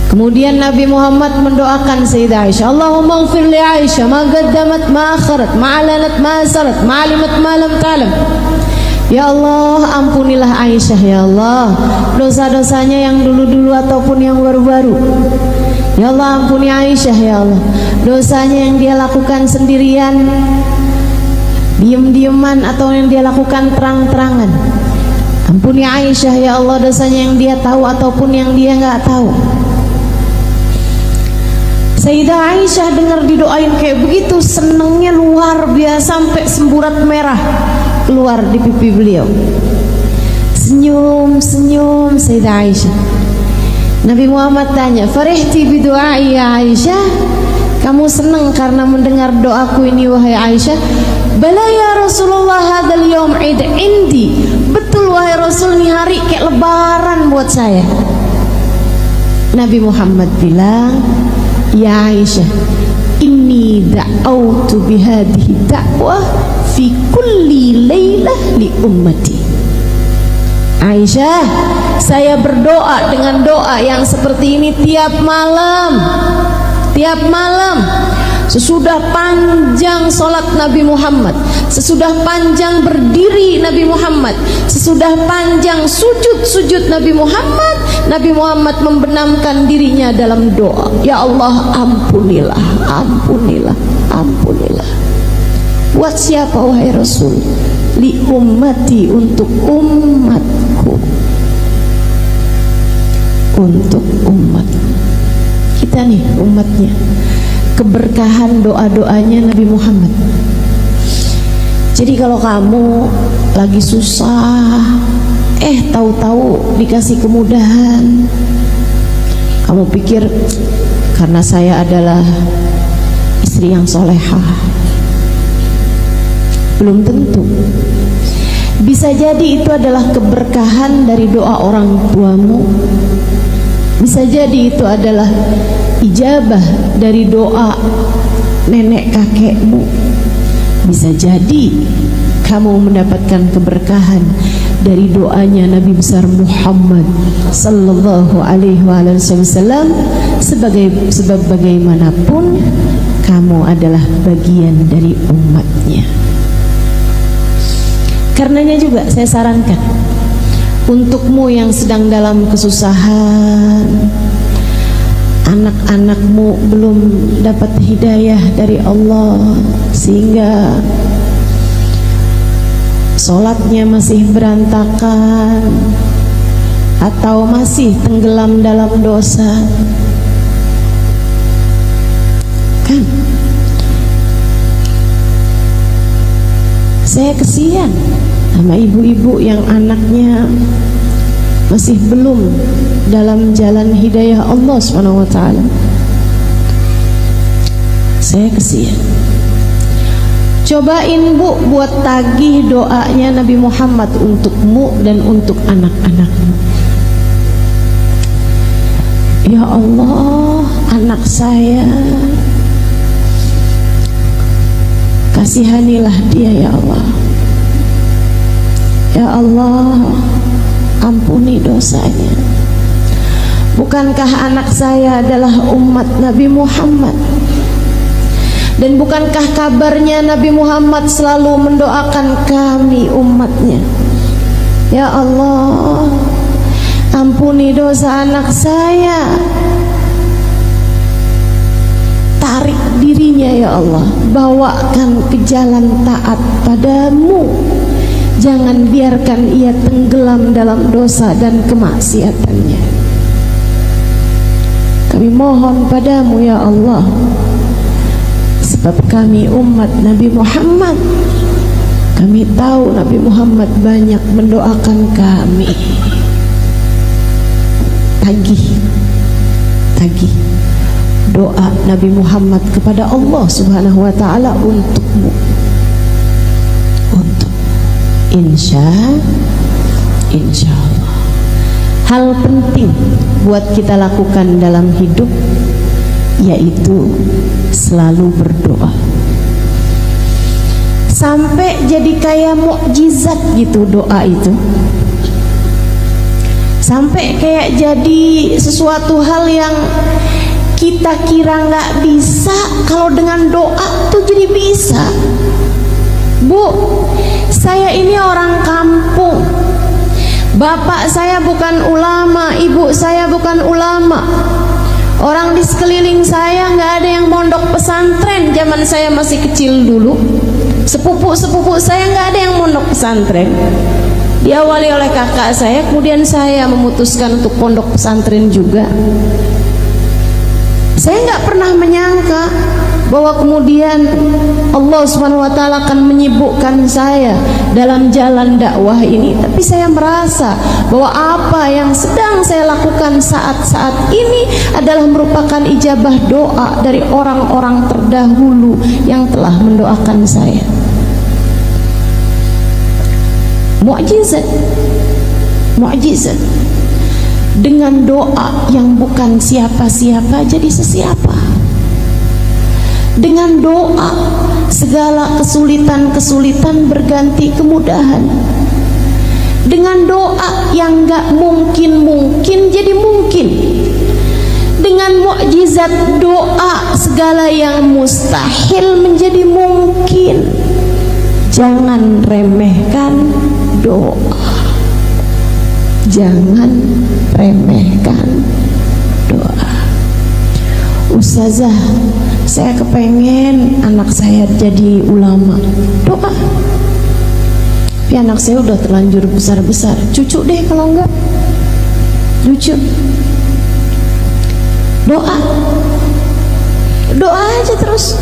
Kemudian Nabi Muhammad mendoakan Sayyidah Aisyah, Allahumma ighfir li Aisyah ma qaddamat ma akharat ma alanat ma asarat ma alimat ma lam ta'lam. Ya Allah, ampunilah Aisyah ya Allah, dosa-dosanya yang dulu-dulu ataupun yang baru-baru. Ya Allah, ampuni Aisyah ya Allah, dosanya yang dia lakukan sendirian, diam-diaman atau yang dia lakukan terang-terangan. Ampuni Aisyah ya Allah, dosanya yang dia tahu ataupun yang dia nggak tahu. Sayyidah Aisyah dengar didoain kayak begitu, senangnya luar biasa sampai semburat merah keluar di pipi beliau. Senyum-senyum Sayyidah Aisyah. Nabi Muhammad tanya, "Farihti bi du'ai ya Aisyah? Kamu senang karena mendengar doaku ini wahai Aisyah?" "Bala ya Rasulullah, hadzal yaum 'id 'indi." Betul wahai Rasul, ini hari kayak lebaran buat saya. Nabi Muhammad bilang, "Ya Aisyah, inni da'autu bihadhihi da'wah fi kulli lailah li ummati." Aisyah, saya berdoa dengan doa yang seperti ini tiap malam. Tiap malam, sesudah panjang solat Nabi Muhammad, sesudah panjang berdiri Nabi Muhammad, sesudah panjang sujud Nabi Muhammad, Nabi Muhammad membenamkan dirinya dalam doa. Ya Allah, ampunilah, ampunilah, ampunilah. Buat siapa wahai Rasul? Li ummati, untuk umatku. Untuk umat kita nih, umatnya. Keberkahan doa-doanya Nabi Muhammad. Jadi kalau kamu lagi susah, tahu-tahu dikasih kemudahan, kamu pikir karena saya adalah istri yang solehah. Belum tentu. Bisa jadi itu adalah keberkahan dari doa orang tuamu. Bisa jadi itu adalah ijabah dari doa nenek kakekmu. Bisa jadi kamu mendapatkan keberkahan dari doanya Nabi besar Muhammad sallallahu alaihi wasallam. Sebab bagaimanapun kamu adalah bagian dari umatnya. Karenanya juga saya sarankan untukmu yang sedang dalam kesusahan, anak-anakmu belum dapat hidayah dari Allah sehingga sholatnya masih berantakan atau masih tenggelam dalam dosa, kan saya kesian sama ibu-ibu yang anaknya masih belum dalam jalan hidayah Allah SWT. Saya kesian. Cobain Bu buat tagih doanya Nabi Muhammad untukmu dan untuk anak-anakmu. Ya Allah, anak saya, kasihanilah dia ya Allah. Ya Allah, ampuni dosanya. Bukankah anak saya adalah umat Nabi Muhammad? Dan bukankah kabarnya Nabi Muhammad selalu mendoakan kami umatnya? Ya Allah, ampuni dosa anak saya. Tarik dirinya ya Allah, bawakan ke jalan taat padamu. Jangan biarkan ia tenggelam dalam dosa dan kemaksiatannya. Kami mohon padamu ya Allah, sebab kami umat Nabi Muhammad. Kami tahu Nabi Muhammad banyak mendoakan kami. Tagih doa Nabi Muhammad kepada Allah Subhanahu wa ta'ala untukmu, untuk insya Allah. Hal penting buat kita lakukan dalam hidup yaitu selalu berdoa, sampai jadi kayak mukjizat gitu doa itu, sampai kayak jadi sesuatu hal yang kita kira nggak bisa, kalau dengan doa tuh jadi bisa. Bu, saya ini orang kampung, bapak saya bukan ulama, ibu saya bukan ulama, orang di sekeliling saya nggak ada yang mondok pesantren. Zaman saya masih kecil dulu, sepupu saya nggak ada yang mondok pesantren. Diawali oleh kakak saya, kemudian saya memutuskan untuk pondok pesantren juga. Saya nggak pernah menyangka bahwa kemudian Allah Subhanahu wa ta'ala akan menyibukkan saya dalam jalan dakwah ini. Tapi saya merasa bahwa apa yang sedang saya lakukan saat-saat ini adalah merupakan ijabah doa dari orang-orang terdahulu yang telah mendoakan saya. Mukjizat. Dengan doa yang bukan siapa-siapa jadi sesiapa. Dengan doa segala kesulitan berganti kemudahan. Dengan doa yang gak mungkin jadi mungkin. Dengan mukjizat doa segala yang mustahil menjadi mungkin. Jangan remehkan doa. Jangan remehkan doa. Ustazah, saya kepengen anak saya jadi ulama. Doa. Tapi anak saya udah terlanjur besar-besar. Cucu deh kalau enggak. Lucu. Doa. Doa aja terus.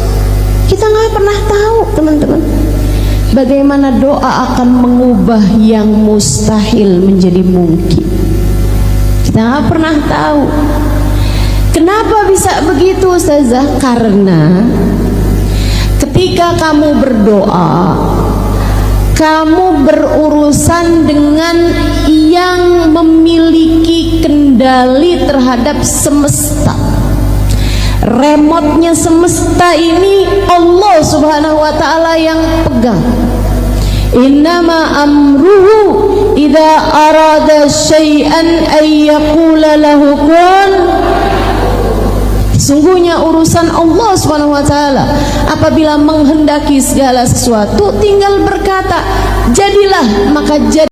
Kita nggak pernah tahu, teman-teman, bagaimana doa akan mengubah yang mustahil menjadi mungkin. Kita nggak pernah tahu. Kenapa bisa begitu, Ustazah? Karena ketika kamu berdoa, kamu berurusan dengan yang memiliki kendali terhadap semesta. Remotnya semesta ini Allah Subhanahu wa ta'ala yang pegang. Innama amruhu idza arada syai'an ay yaqula lahu kun. Sungguhnya urusan Allah Subhanahu wa ta'ala apabila menghendaki segala sesuatu tinggal berkata jadilah, maka jadi.